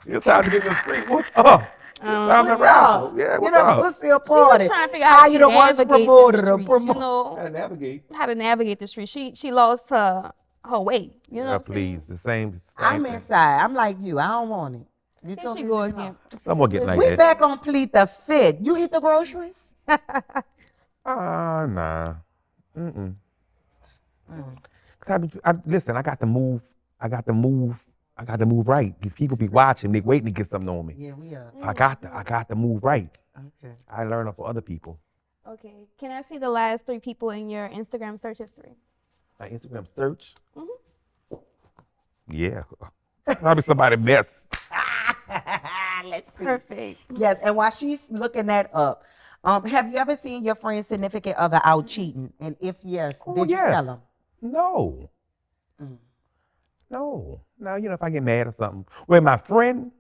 It's time to get in the street. What's up? It's time to wrestle. Yeah, You what's know, up? pussy a She was party. trying to figure out how you to the worst navigate promoter? the The streets, you promo- know, Gotta navigate. how to navigate the street. She lost her way. You know Yeah, what I'm saying? please. The same I'm thing. inside. I'm like you. I don't want it. You Here told she me go to leave again. Someone getting like We that. back on Plead the Fifth. You eat the groceries? Nah. Mm-mm. Listen, I got to move I got to move right. These people be watching, they waiting to get something on me. Yeah, we are. So I got to move right. Okay. I learn off of other people. Okay. Can I see the last 3 people in your Instagram search history? My Instagram search? Yeah. Probably somebody mess. Let's see. Perfect. Yes, and while she's looking that up, have you ever seen your friend's significant other out cheating? And if yes, did you tell him? No. No. Now, if I get mad or something. Well, my friend.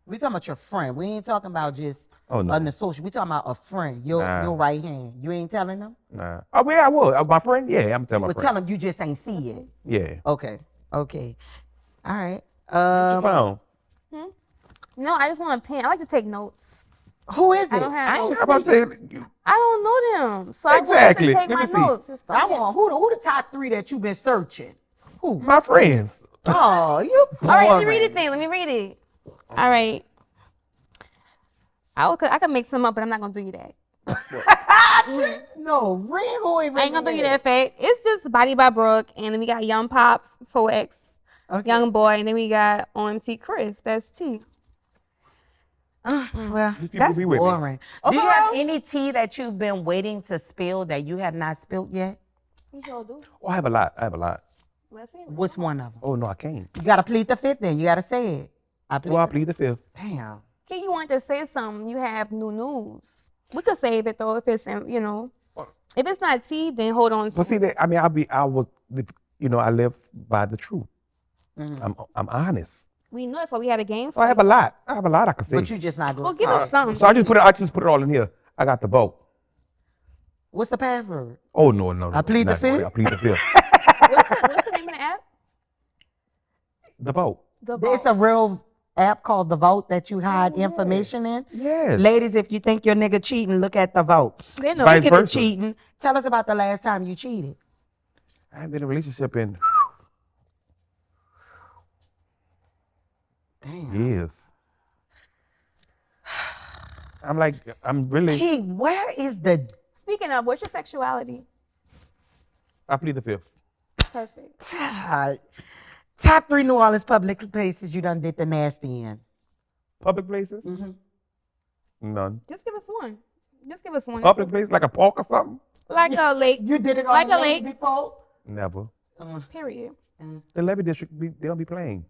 We talking about your friend. We ain't talking about just Oh, no. on the social. We talking about a friend, your right hand. You ain't telling them? Nah. Oh, yeah, I would. My friend? Yeah, I'm telling my But friend. tell them you just ain't see it. Yeah. Okay. All right. What's your phone? No, I just want to pen. I like to take notes. Who is it? I don't have ain't notes. I'm about to say, I don't know them, so I Exactly. want to take Let my me see. notes. And stuff. I want who the top 3 that you've been searching? Who? my friends. Oh, you boring. All right, let me read the thing. Let me read it. All right. I could make some up, but I'm not gonna do you that. No, read who even I ain't gonna do you that fake. It's just Body by Brooke, and then we got Young Pop 4X, Young Boy, and then we got OMT Chris. That's T. Well, These people that's be with me. boring. Do you have any tea that you've been waiting to spill that you have not spilled yet? You sure do. Oh, I have a lot. Let's hear it. What's one of them? Oh, no, I can't. You gotta plead the fifth then. You gotta say it. I Plead the Fifth. Damn. Okay, you want to say something? You have new news. We could save it though if it's if it's not tea, then hold on. Well, see, I live by the truth. I'm honest. We know that's why we had a game. So I have a lot. I can say. But you just not gonna Well, give us something. So I just put it all in here. I got the vote. What's the password? Oh, no. I plead the not- fifth? I plead the fifth. What's the name of the app? The vote. It's a real app called The Vote that you hide information in. Yes. Ladies, if you think your nigga cheating, look at The Vote. They know. Vice Speaking of versa. cheating, tell us about the last time you cheated. I haven't been in a relationship in Damn. years. I'm really. Hey, where is the Speaking of, what's your sexuality? I plead the fifth. Perfect. top 3 New Orleans public places you done did the nasty in? Public places? None. Just give us one. Just give us one. Public places like a park or something? Like a lake. You did it on Like the a lake lake. before? Never. Period. The Levy District, they don't be playing.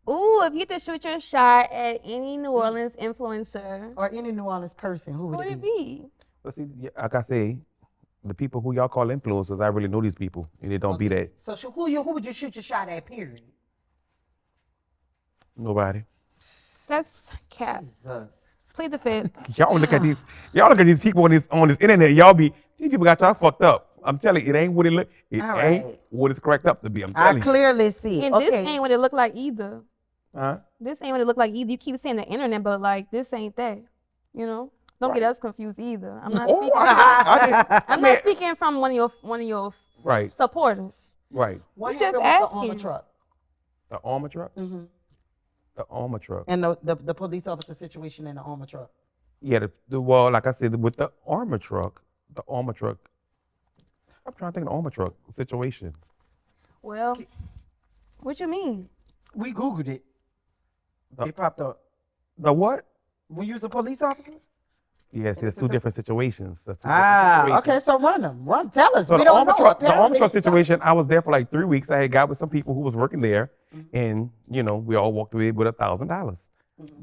Ooh, if you could shoot your shot at any New Orleans influencer, Or any New Orleans person, who who would would it be? But see, like I say, the people who y'all call influencers, I really know these people, and they don't be that. So who would you shoot your shot at, period? Nobody. That's cap. Jesus. Plead the fifth. Y'all look at these people on this internet. These people got y'all fucked up. I'm telling you, it ain't what it look. It All ain't right. what it's cracked up to be. I'm I telling you. clearly see. And Okay. this ain't what it look like either. Huh? This ain't what it look like either. You keep saying the internet, but like this ain't that. Don't get us confused either. I'm not Oh, speaking. I'm not speaking from one of your Right, supporters. right. What We just happened with the armor asking. truck? The armor truck. The armor truck. And the police officer situation in the armor truck. Yeah. Well, like I said, with the armor truck. I'm trying to think of the armor truck situation. Well, what you mean? We Googled it. The- It popped up. The what? We use the police officers? Yes, there's two different situations. There's two different situations. Okay, so run them. Tell us. So We the don't armor know. truck, the Apparently armor truck it's situation, I was there for like 3 weeks. I had got with some people who was working there, and we all walked away with $1,000.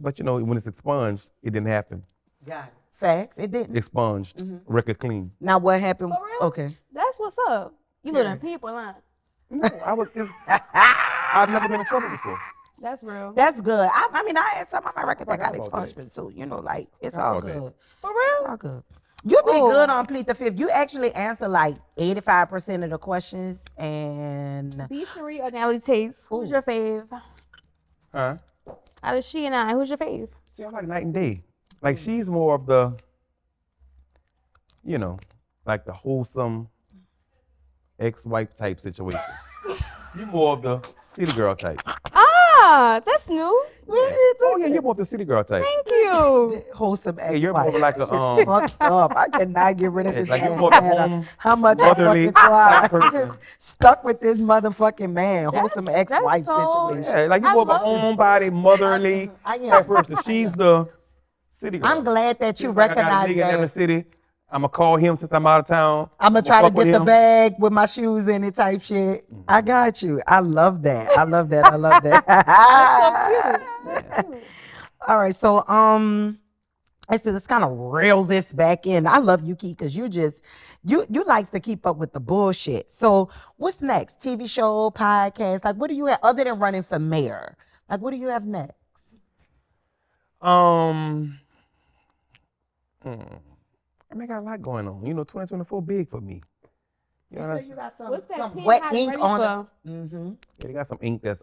But when it's expunged, it didn't happen. Got it. Facts. It didn't. Expunged, record clean. Now what happened? For real? Okay. That's what's up. You know them people, huh? No, I've never been in trouble before. That's real. That's good. I mean, I had some on my record that got Forgot about expunged, so it's all about that. good. For It's real? all good. You did Oh. good on Plead the Fifth. You actually answered like 85% of the questions, and B.Sherrie or Natalie Tates? Who's your fave? Huh? Out of she and I, who's your fave? See, I'm like night and day. Like she's more of the, like the wholesome ex-wife type situation. You more of the city girl type. Ah, that's new. Oh yeah, you're more the city girl type. Thank you. Wholesome Hey, you're ex-wife. more like a Fucked up. I cannot get rid of this like you're man. more no the matter home, how much I motherly fucking try. type I'm person. just stuck with this motherfucking man. Wholesome That's ex-wife so- situation. Yeah, like you're I more of a love this. homebody, motherly I am. type person. She's the city girl. I'm glad that you She's like, I got a recognize nigga in every that. city. I'm gonna call him since I'm out of town. I'm gonna try to fuck with get the him. bag with my shoes in it type shit. I got you. I love that. I love that. I love that. That's so cute. That's cute. All right, so let's kind of reel this back in. I love you, Key, because you likes to keep up with the bullshit. So what's next? TV show, podcast? Like, what do you have other than running for mayor? Like, what do you have next? I mean, I got a lot going on. You know, 2024 big for me. You know, You got What's that some pen wet hot ink ready on for? it. Mm-hmm. yeah, they got some ink that's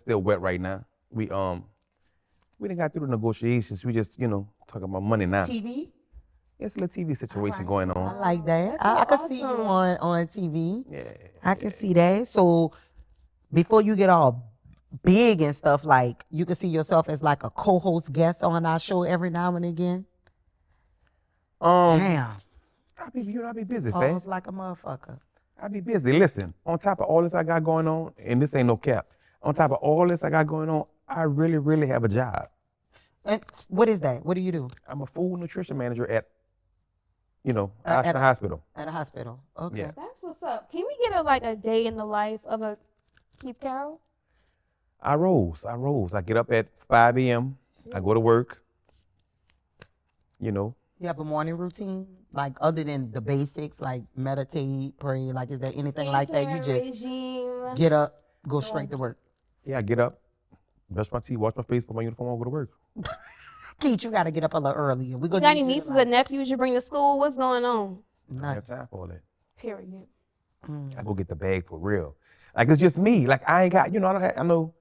still wet right now. We didn't got through the negotiations. We just, talking about money now. TV? It's a little TV situation going I on. like that. That's I so can see you awesome. on TV. Yeah. I can see that. So before you get all big and stuff, like you can see yourself as like a co-host guest on our show every now and again. Damn. I be busy, Pause fast. like a motherfucker. I be busy. Listen, on top of all this I got going on, and this ain't no cap. On top of all this I got going on, I really, really have a job. And what is that? What do you do I'm a food nutrition manager at, at Ashland a- Hospital. at a hospital? Okay. Yeah. That's what's up. Can we get a day in the life of a Keith Carroll? I rose. I get up at 5 a.m. I go to work. You have a morning routine, like other than the basics, like meditate, pray. Like, is there anything like that? You Skincare just regime. get up, go straight to work. Yeah, I get up, brush my teeth, wash my face, put my uniform on, go to work. Keith, you got to get up a little earlier. We You gonna got need any you to, nieces like, uh, or nephews you bring to school? What's going on? I don't have time for all that. Period. I go get the bag for real. Like, it's just me. Like, I ain't got, I know,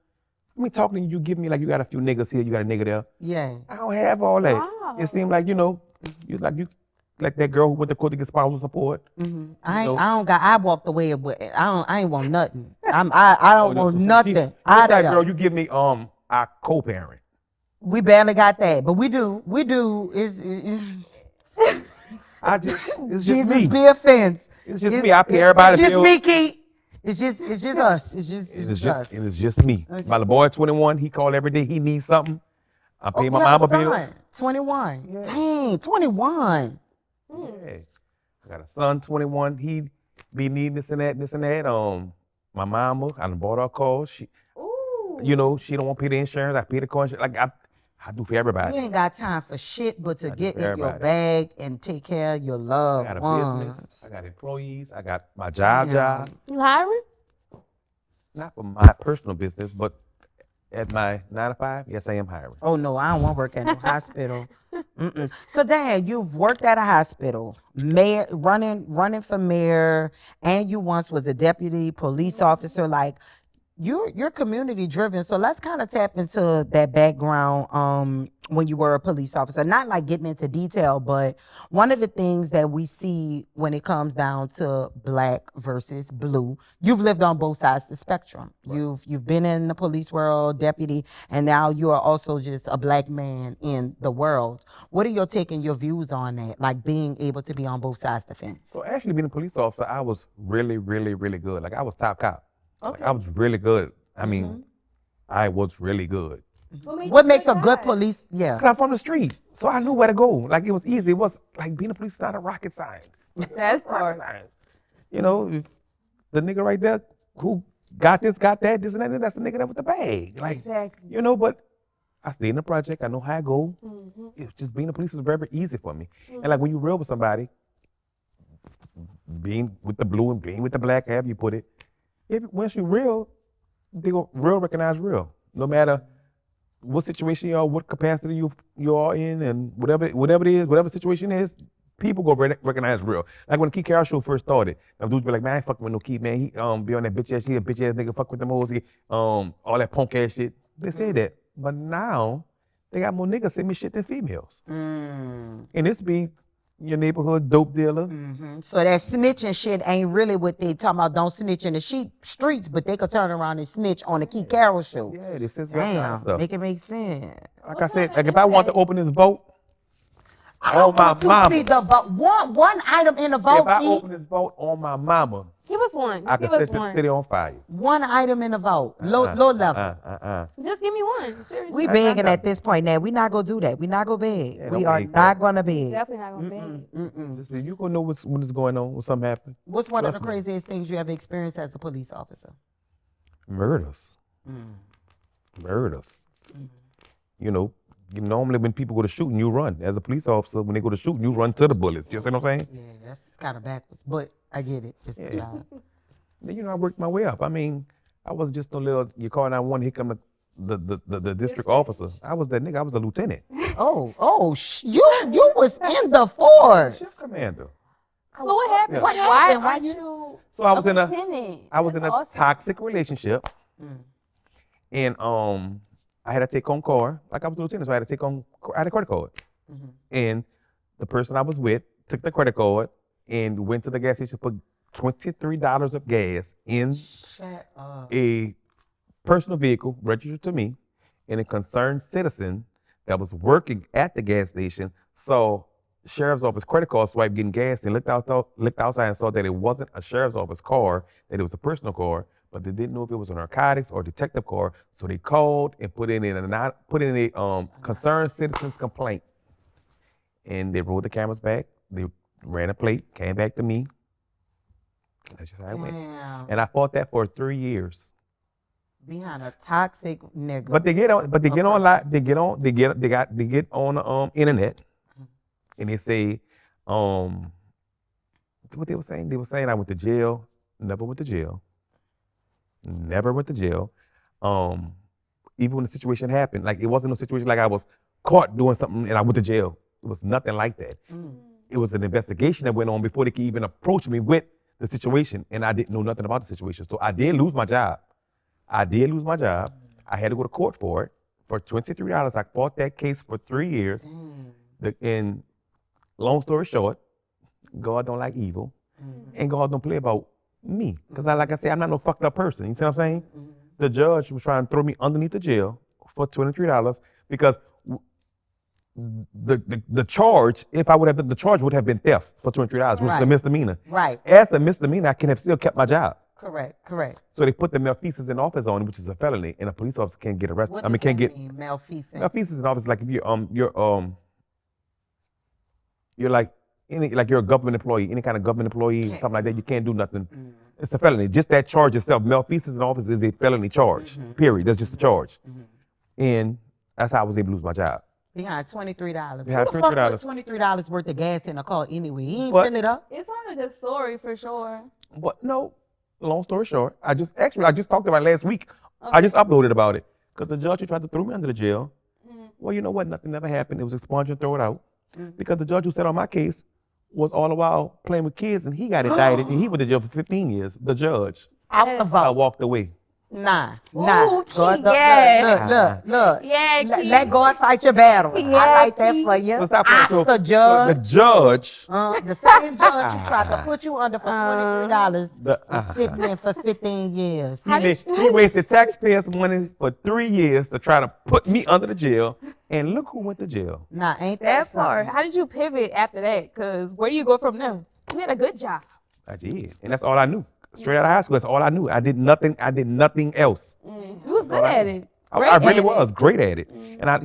talking to you, give me like you got a few niggas here, you got a nigga there. Yeah. I don't have all that. Wow. It seemed like, you like that girl who went to court to get spousal support. I walked away with it. I ain't want nothing. I don't want nothing That out of girl, that. you give me our co-parent. We barely got that, but we do. It's It's just Jesus me. be offense. It's just me. I pay everybody It's just bills. me, Keith. It's just us. It's just And it's just me. Okay. My little boy 21, he call every day, he needs something. I pay my You have mama a bill. son, 21. Yeah. Dang, 21. Yeah. I got a son, 21. He be needing this and that. My mama, I done bought her a car. She, Ooh. she don't want to pay the insurance. I pay the car. Like I do for everybody. You ain't got time for shit but to do get for in your everybody. bag and take care of your I loved got a ones. business. I got employees. I got my job. You hiring? Not for my personal business, but at my 9 to 5, yes, I am hiring. Oh no, I don't want to work at no hospital. Mm-mm. So, Dad, you've worked at a hospital, mayor, running for mayor, and you once was a deputy police officer. Like, you're community driven. So let's kind of tap into that background when you were a police officer. Not like getting into detail, but one of the things that we see when it comes down to black versus blue, you've lived on both sides of the spectrum. Right. You've been in the police world, deputy, and now you are also just a black man in the world. What are your take and your views on that? Like being able to be on both sides of the fence. So actually being a police officer, I was really, really, really good. Like I was top cop. Okay. Like, I was really good. I mean, I was really good. What makes a good police? Yeah. Cause I'm from the street, so I knew where to go. Like it was easy. It was like being a police is not a rocket science. That's part. Science. If the nigga right there who got this, got that, this and that, that's the nigga that with the bag. Like, Exactly. but I stayed in the project. I know how I go. It's just being a police was very, very easy for me. And like when you real with somebody, being with the blue and being with the black, however you put it, once you real, they go real recognize real. No matter what situation you are, what capacity you are in, and whatever it is, whatever situation is, people go recognize real. Like when the Keith Carroll show first started, them dudes be like, man, I ain't fucking with no Keith, man. He be on that bitch ass shit, bitch ass nigga, fuck with them hoes, all that punk ass shit. They say that, but now they got more niggas send me shit than females, and this be your neighborhood dope dealer. So that snitching shit ain't really what they talking about. Don't snitch in the streets, but they could turn around and snitch on the Key Carroll show. Yeah, this is that kind of Damn, stuff. make it make sense. Like I said, like if I want to open this vote, I on my want to mama. see the vote. One item in the vote, If I Key. open this vote on my mama, Give us one. I Just can give us set the one. city on fire. One item in the vote. Low level. Just give me one. Seriously. We begging at this point now. We not gonna do that. We not gonna beg. Yeah, we don't are beg not gonna beg. Definitely not gonna beg. Just so you gonna know when it's going on, when something happens. What's one of the Trust me. craziest things you ever experienced as a police officer? Murders. Murders. You know, normally when people go to shooting, you run. As a police officer, when they go to shooting, you run to the bullets. You see what I'm saying? Yeah, that's kind of backwards, but I get it. It's the job. Then, you know, I worked my way up. I mean, I wasn't just a little, you call 911, here come the district officer. I was that nigga, I was a lieutenant. You was in the force. Shift commander. So what happened? Yeah. What Why happened? aren't Why you So I was a in a lieutenant? I was in That's a awesome. toxic relationship. And I had to take on car. Like I was a lieutenant, so I had to take on I had a credit card. And the person I was with took the credit card and went to the gas station, put $23 of gas in Shut up. a personal vehicle registered to me, and a concerned citizen that was working at the gas station saw sheriff's office credit card swipe getting gas and looked outside and saw that it wasn't a sheriff's office car, that it was a personal car, but they didn't know if it was a narcotics or detective car, so they called and put in a concerned citizen's complaint, and they rolled the cameras back. They ran a plate, came back to me. That's just how it went. Damn. And I fought that for 3 years. Behind a toxic nigga. But they get on the internet, and they say, what they were saying? They were saying I went to jail, never went to jail. Never went to jail. Even when the situation happened, like it wasn't a situation like I was caught doing something and I went to jail. It was nothing like that. It was an investigation that went on before they could even approach me with the situation, and I didn't know nothing about the situation. So I did lose my job. I had to go to court for it. For $23, I fought that case for 3 years. And long story short, God don't like evil, and God don't play about me. Because like I said, I'm not no fucked up person. You see what I'm saying? The judge was trying to throw me underneath the jail for $23 because the charge, if I would have done the charge, would have been theft for $23, which is a misdemeanor. Right. As a misdemeanor, I can have still kept my job. Correct. So they put the malfeasance in office on, which is a felony, and a police officer can't get arrested. What I mean, does can't that get mean, malfeasance? malfeasance in office. Like if you're like you're a government employee, any kind of government employee, something like that, you can't do nothing. It's a felony. Just that charge itself, malfeasance in office, is a felony charge. Period. That's just a charge. And that's how I was able to lose my job. Behind $23. Behind Who the fuck $23. put $23 worth of gas in a car anyway? He ain't But- fill it up. It sounded like a good story for sure. But no, long story short, I just talked about it last week. I just uploaded about it because the judge who tried to throw me under the jail. Well, you know what? Nothing never happened. It was expunged and throw it out because the judge who sat on my case was all the while playing with kids, and he got indicted and he went to jail for 15 years. The judge. Out the I vote. walked away. Nah. Ooh, God, Key, look. Yeah, Key. Let God fight your battle. I like that Key. for you. So stop Ask playing. the judge. The judge. The same judge who tried to put you under for $23 is sitting in for 15 years. He wasted taxpayers' money for 3 years to try to put me under the jail, and look who went to jail. Nah, ain't that That part. something? How did you pivot after that? Because where do you go from there? You had a good job. I did, and that's all I knew. Straight out of high school, that's all I knew. I did nothing else. You was good at it. I Great really at was it. great at it, and I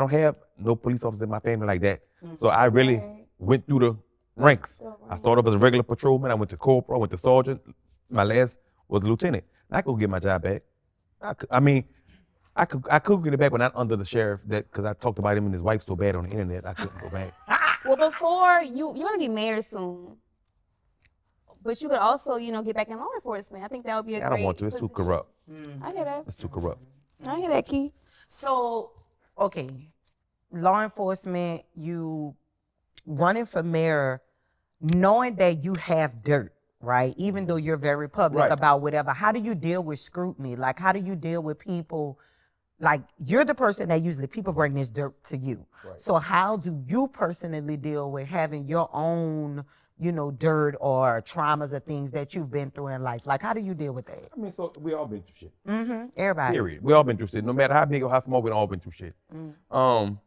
don't have no police officers in my family like that. So I really went through the ranks. I started off as a regular patrolman. I went to corporal, went to sergeant. My last was lieutenant. I could get my job back. I could get it back, but not under the sheriff. Because I talked about him and his wife so bad on the internet, I couldn't go back. Well, before you're gonna be mayor soon, but you could also, get back in law enforcement. I think that would be a I great don't want to. It's too position. corrupt. I hear that. It's too corrupt. I hear that, Key. So, okay, law enforcement, you running for mayor, knowing that you have dirt, right? Even though you're very public Right. about whatever. How do you deal with scrutiny? Like, how do you deal with people like you're the person that usually people bring this dirt to you. Right. So how do you personally deal with having your own, dirt or traumas or things that you've been through in life? Like, how do you deal with that? I mean, so we all been through shit. Mm-hmm. Everybody. Period. We all been through shit. No matter how big or how small, we all been through shit. Mm.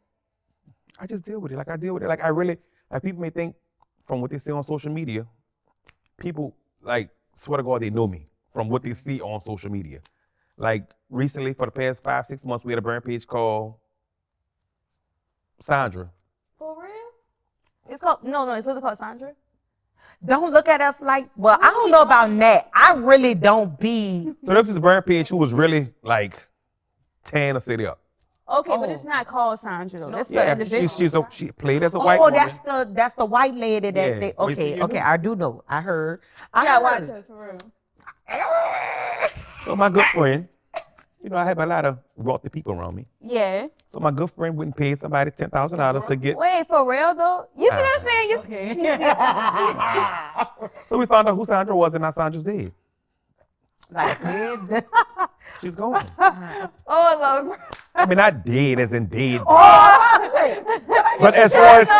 I just deal with it. Like I deal with it. Like I really, like people may think from what they see on social media, people like swear to God they know me from what they see on social media. Like recently, for the past 5-6 months, we had a brand page called Sandra. For real? It's called it's really called Sandra. Don't look at us like, well, I don't know about Nat. I really don't be. So this is a brand page who was really like tearing the city up. Okay, but it's not called Sandra though. That's the Yeah, individual. she played as a white woman. That's the white lady that Yeah. they. Oh, you see, you Okay, know? I do know. I heard. You gotta watch heard. her for real. So my good friend, I have a lot of wealthy people around me. Yeah. So my good friend wouldn't pay somebody $10,000 to get. Wait, for real though? You see what I'm saying? So we found out who Sandra was, and now Sandra's dead. Like, She's gone. Oh Lord. I mean, not dead as in dead. oh, But as far as the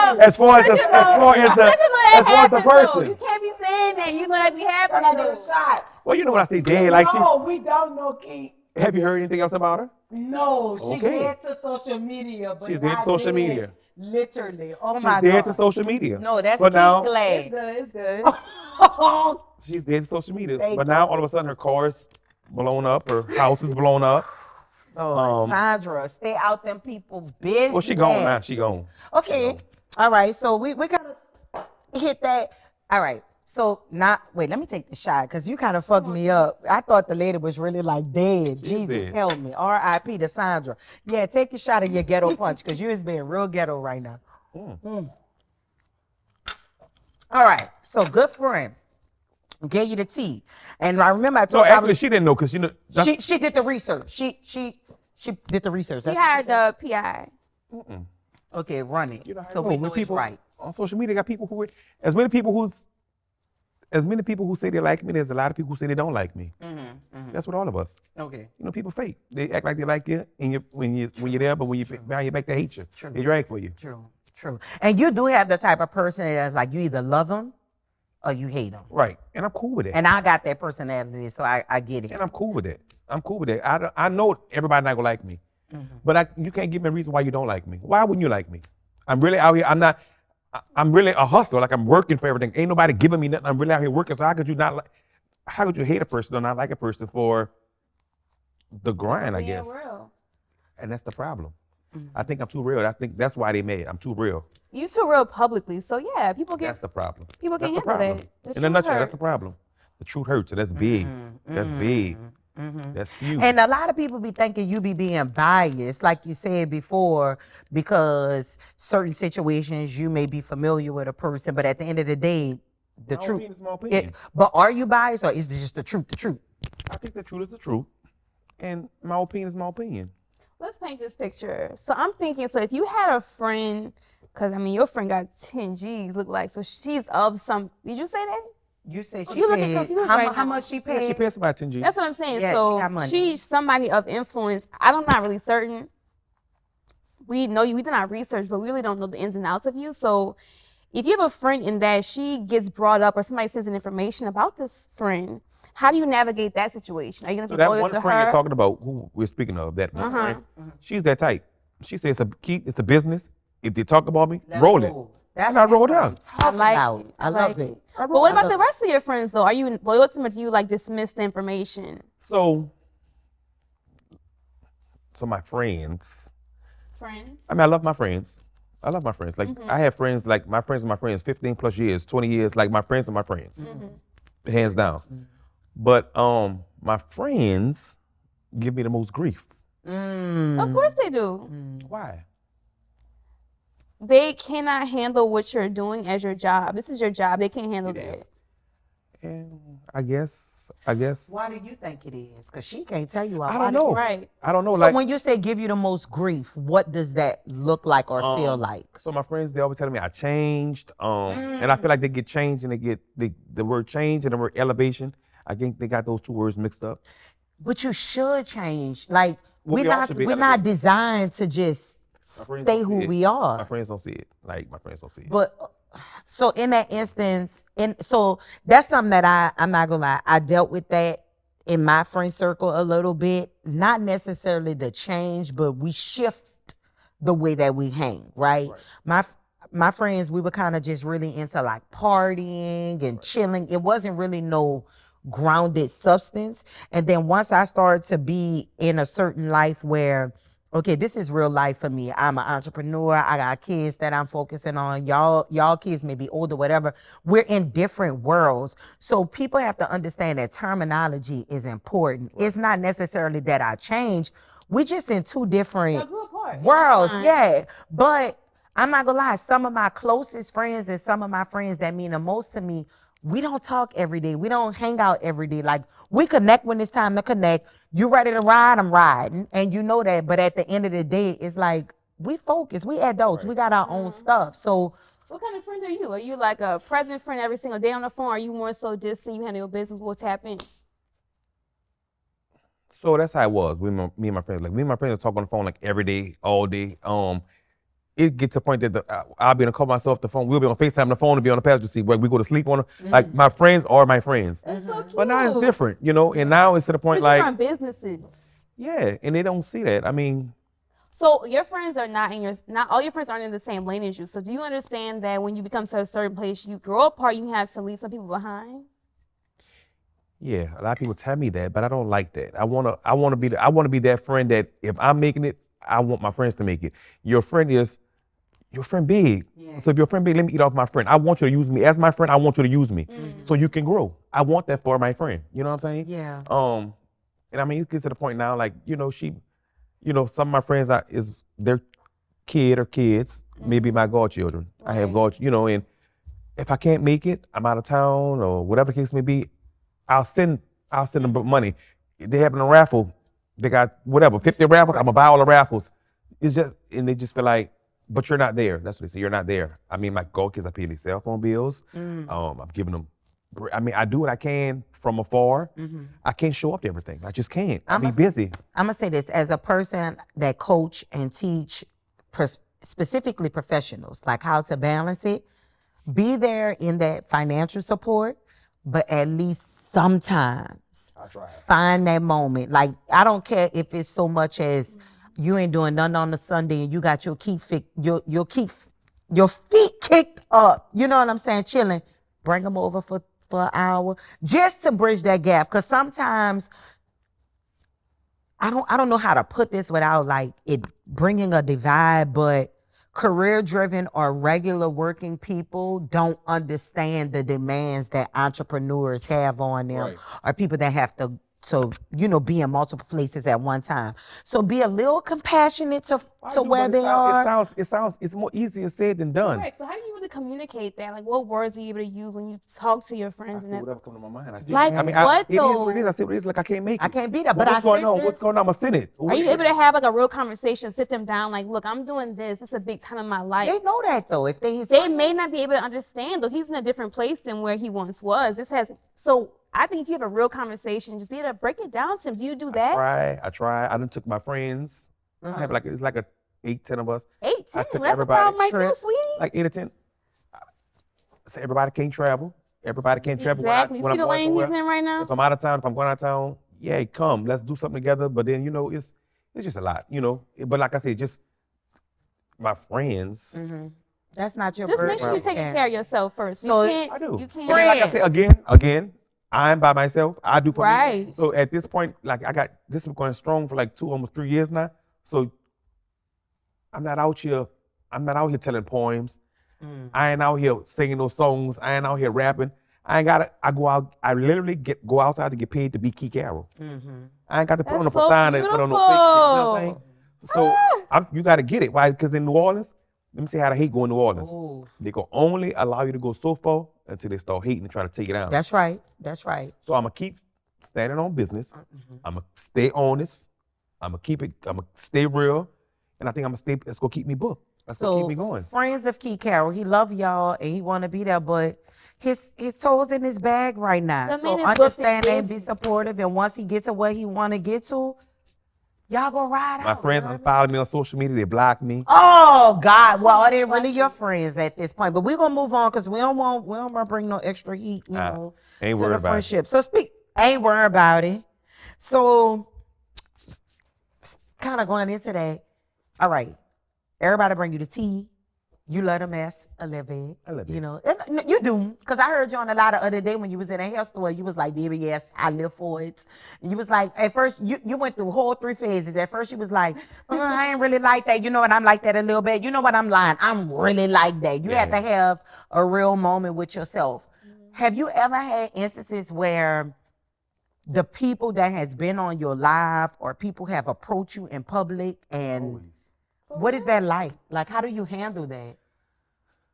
person. You can't be saying that. You know that be happening though. shot. Well, you know when I say dead, like No, we don't know, Keith. have you heard anything else about her? No, she Okay. dead to social media. But She's dead to not social dead media. Literally. Oh She's my dead God. to social media. No, that's but now It's glad. good. It's good. she's dead to social media. Thank But now all of a sudden her car's blown up, her house is blown up. Oh, Sandra, stay out them people business. Well, she gone now. She gone. Okay. All right. So we gotta hit that. All right. So wait, let me take the shot because you kind of fucked me up. I thought the lady was really like dead. Jesus dead. help me. R.I.P. to Sandra. Yeah, take a shot of your ghetto punch because you is being real ghetto right now. Mm. All right. So good friend gave you the tea, and I remember I No, told actually, she didn't know because she did the research. She did the research. She That's what hired said. the PI. Okay, run it. So no, we when know people it's right. on social media got people who as many people who say they like me. There's a lot of people who say they don't like me. That's what all of us. Okay. People fake. They act like they like you, and when you're there, but when you're behind your back, they hate you. True. They drag for you. True. And you do have the type of person that's like you either love them or you hate them. Right, and I'm cool with that. And I got that personality, so I get it. And I'm cool with that. I know everybody not gonna like me, but you can't give me a reason why you don't like me. Why wouldn't you like me? I'm really out here. I'm really a hustler. Like I'm working for everything. Ain't nobody giving me nothing. I'm really out here working. So how could you hate a person or not like a person for the grind? I guess. Real. And that's the problem. I think I'm too real. I think that's why they mad. I'm too real. You too real publicly, so yeah, That's the problem. people can That's the handle problem. that. In a nutshell, that's the problem. The truth hurts. So that's big. That's big. That's huge. And a lot of people be thinking you be being biased, like you said before, because certain situations you may be familiar with a person, but at the end of the day, the My truth. opinion is my opinion. But are you biased or is it just the truth? The truth. I think the truth is the truth. And my opinion is my opinion. Let's paint this picture. So I'm thinking, so if you had a friend, because I mean your friend got 10 G's, look like, so she's of some, did you say that? You said she You looking paid. confused How, right how now. much she Yeah, paid? she pays about 10 G. That's what I'm saying. Yeah, she So got money. she's somebody of influence. I'm not really certain. We know you, we did our research, but we really don't know the ins and outs of you. So if you have a friend in that she gets brought up or somebody sends an information about this friend, how do you navigate that situation? Are you going to So be that loyal one to friend her? you're talking about, who we're speaking of, that one friend, she's that type. She says it's a business. If they talk about me, roll it. That's, And I rolled what up. I'm talking about. I love it. But what about the rest of your friends though? Are you loyal to them or do you like dismiss the information? So my friends, Friends? I mean, I love my friends. Like I have friends, like my friends are my friends, 15 plus years, 20 years, like my friends are my friends. Hands down. But my friends give me the most grief. Of course they do. Why? They cannot handle what you're doing as your job. This is your job. They can't handle that. And I guess. Why do you think it is? Because she can't tell you. I don't know. Right. I don't know. So like when you say give you the most grief, what does that look like or feel like? So my friends, they always telling me I changed. And I feel like they get changed and they get the word change and the word elevation. I think they got those two words mixed up. But you should change. Like we're not designed to just stay who we are. My friends don't see it. Like my friends don't see it. But so in that instance, and so that's something that I'm not gonna lie, I dealt with that in my friend circle a little bit. Not necessarily the change, but we shift the way that we hang, right? My friends, we were kind of just really into like partying and chilling. It wasn't really no grounded substance. And then once I started to be in a certain life where, okay, this is real life for me. I'm an entrepreneur. I got kids that I'm focusing on. Y'all kids may be older, whatever. We're in different worlds. So people have to understand that terminology is important. It's not necessarily that I change. We're just in two different worlds. Yeah. But I'm not gonna lie, some of my closest friends and some of my friends that mean the most to me, we don't talk every day. We don't hang out every day. Like, we connect when it's time to connect. You ready to ride? I'm riding. And you know that. But at the end of the day, it's like, we focus. We adults. We got our own stuff. So what kind of friend are you? Are you like a present friend every single day on the phone? Are you more so distant? You handle your business, we'll tap in? So that's how it was with me and my friends. Like, me and my friends talk on the phone like every day, all day. It gets to a point that I'll be on the call myself the phone. We'll be on FaceTime on the phone and be on the passenger seat where we go to sleep on. Like, my friends are my friends. That's so cute. But now it's different, you know. And now it's to the point like, you run businesses. Yeah, and they don't see that. I mean, so your friends are not all your friends aren't in the same lane as you. So do you understand that when you become to a certain place, you grow apart, you have to leave some people behind? Yeah, a lot of people tell me that, but I don't like that. I wanna be that friend that if I'm making it, I want my friends to make it. Your friend big. Yeah. So if your friend big, let me eat off my friend. I want you to use me as my friend. I want you to use me so you can grow. I want that for my friend. You know what I'm saying? Yeah. And I mean, it gets to the point now, like, you know, some of my friends is their kid or kids, maybe my godchildren. Right. I have and if I can't make it, I'm out of town or whatever the case may be, I'll send them money. If they having a raffle, they got whatever, 50 raffles, I'm gonna buy all the raffles. It's just, and they just feel like, but you're not there. That's what they say, you're not there. I mean, my godkids, I pay their cell phone bills. I'm giving them, I mean, I do what I can from afar. I can't show up to everything. I just can't. I'll be busy. I'm gonna say this, as a person that coach and teach specifically professionals, like how to balance it, be there in that financial support, but at least sometimes find that moment. Like, I don't care if it's so much as you ain't doing nothing on the Sunday and you got your feet kicked up. You know what I'm saying? Chilling. Bring them over for an hour just to bridge that gap. Because sometimes I don't know how to put this without like it bringing a divide, but career-driven or regular working people don't understand the demands that entrepreneurs have on them, or people that have to be in multiple places at one time. So be a little compassionate to where they are. It's more easier said than done. Right. So how do you really communicate that? Like, what words are you able to use when you talk to your friends? I say whatever comes to my mind. It is what it is. I say what it is. Like, I can't make it. I can't be there. But what's going on? What's going on? I'm gonna send it. Are you able to have like a real conversation? Sit them down. Like, look, I'm doing this. It's a big time in my life. They know that though. If they may not be able to understand though. He's in a different place than where he once was. I think if you have a real conversation, just be able to break it down to him. Do you do that? I try. I done took my friends. I have it's like 8-10 of us. 8-10? That's a problem right there, sweetie. Like 8 or 10. So everybody can't travel. Everybody can't travel. Exactly. You see the lane he's in right now? If I'm out of town, if I'm going out of town, yeah, come. Let's do something together. But then, it's just a lot, But like I said, just my friends. That's not your Just make sure you're taking care of yourself first. So I do. You can't. Like I said, again, I'm by myself. I do for me. So at this point, like this is going strong for like 2, almost 3 years now. So I'm not out here telling poems. I ain't out here singing those songs. I ain't out here rapping. I literally go outside to get paid to be Key Carroll. I ain't got to put on a persona and put on no fake shit. You know what I'm saying? So you got to get it. Why? Because in New Orleans, let me say how the hate go in New Orleans. Ooh. They can only allow you to go so far until they start hating and try to take it out. That's right. So I'm going to keep standing on business. I'm going to stay honest. I'm going to stay real. And I think that's going to keep me booked. That's going to keep me going. Friends of Key Carroll, he love y'all and he want to be there, but his toes in his bag right now. So understand and be supportive. And once he gets to where he want to get to, Y'all gonna ride My out. friends unfollowed me on social media. They blocked me. Oh God! Well, are they really your friends at this point? But we're gonna move on because we don't want to bring no extra heat, Ain't to worried the about it. friendship. So ain't worried about it. So kind of going into that. All right, everybody bring you the tea. You love the mess a little bit. A little bit. You know, and you do. Because I heard you on a lot of other day when you was in a hair store, you was like, baby, yes, I live for it. And you was like, at first, you went through whole 3 phases. At first, you was like, I ain't really like that. You know what? I'm like that a little bit. You know what? I'm lying. I'm really like that. You had to have a real moment with yourself. Have you ever had instances where the people that has been on your live or people have approached you in public and what is that like? Like, how do you handle that?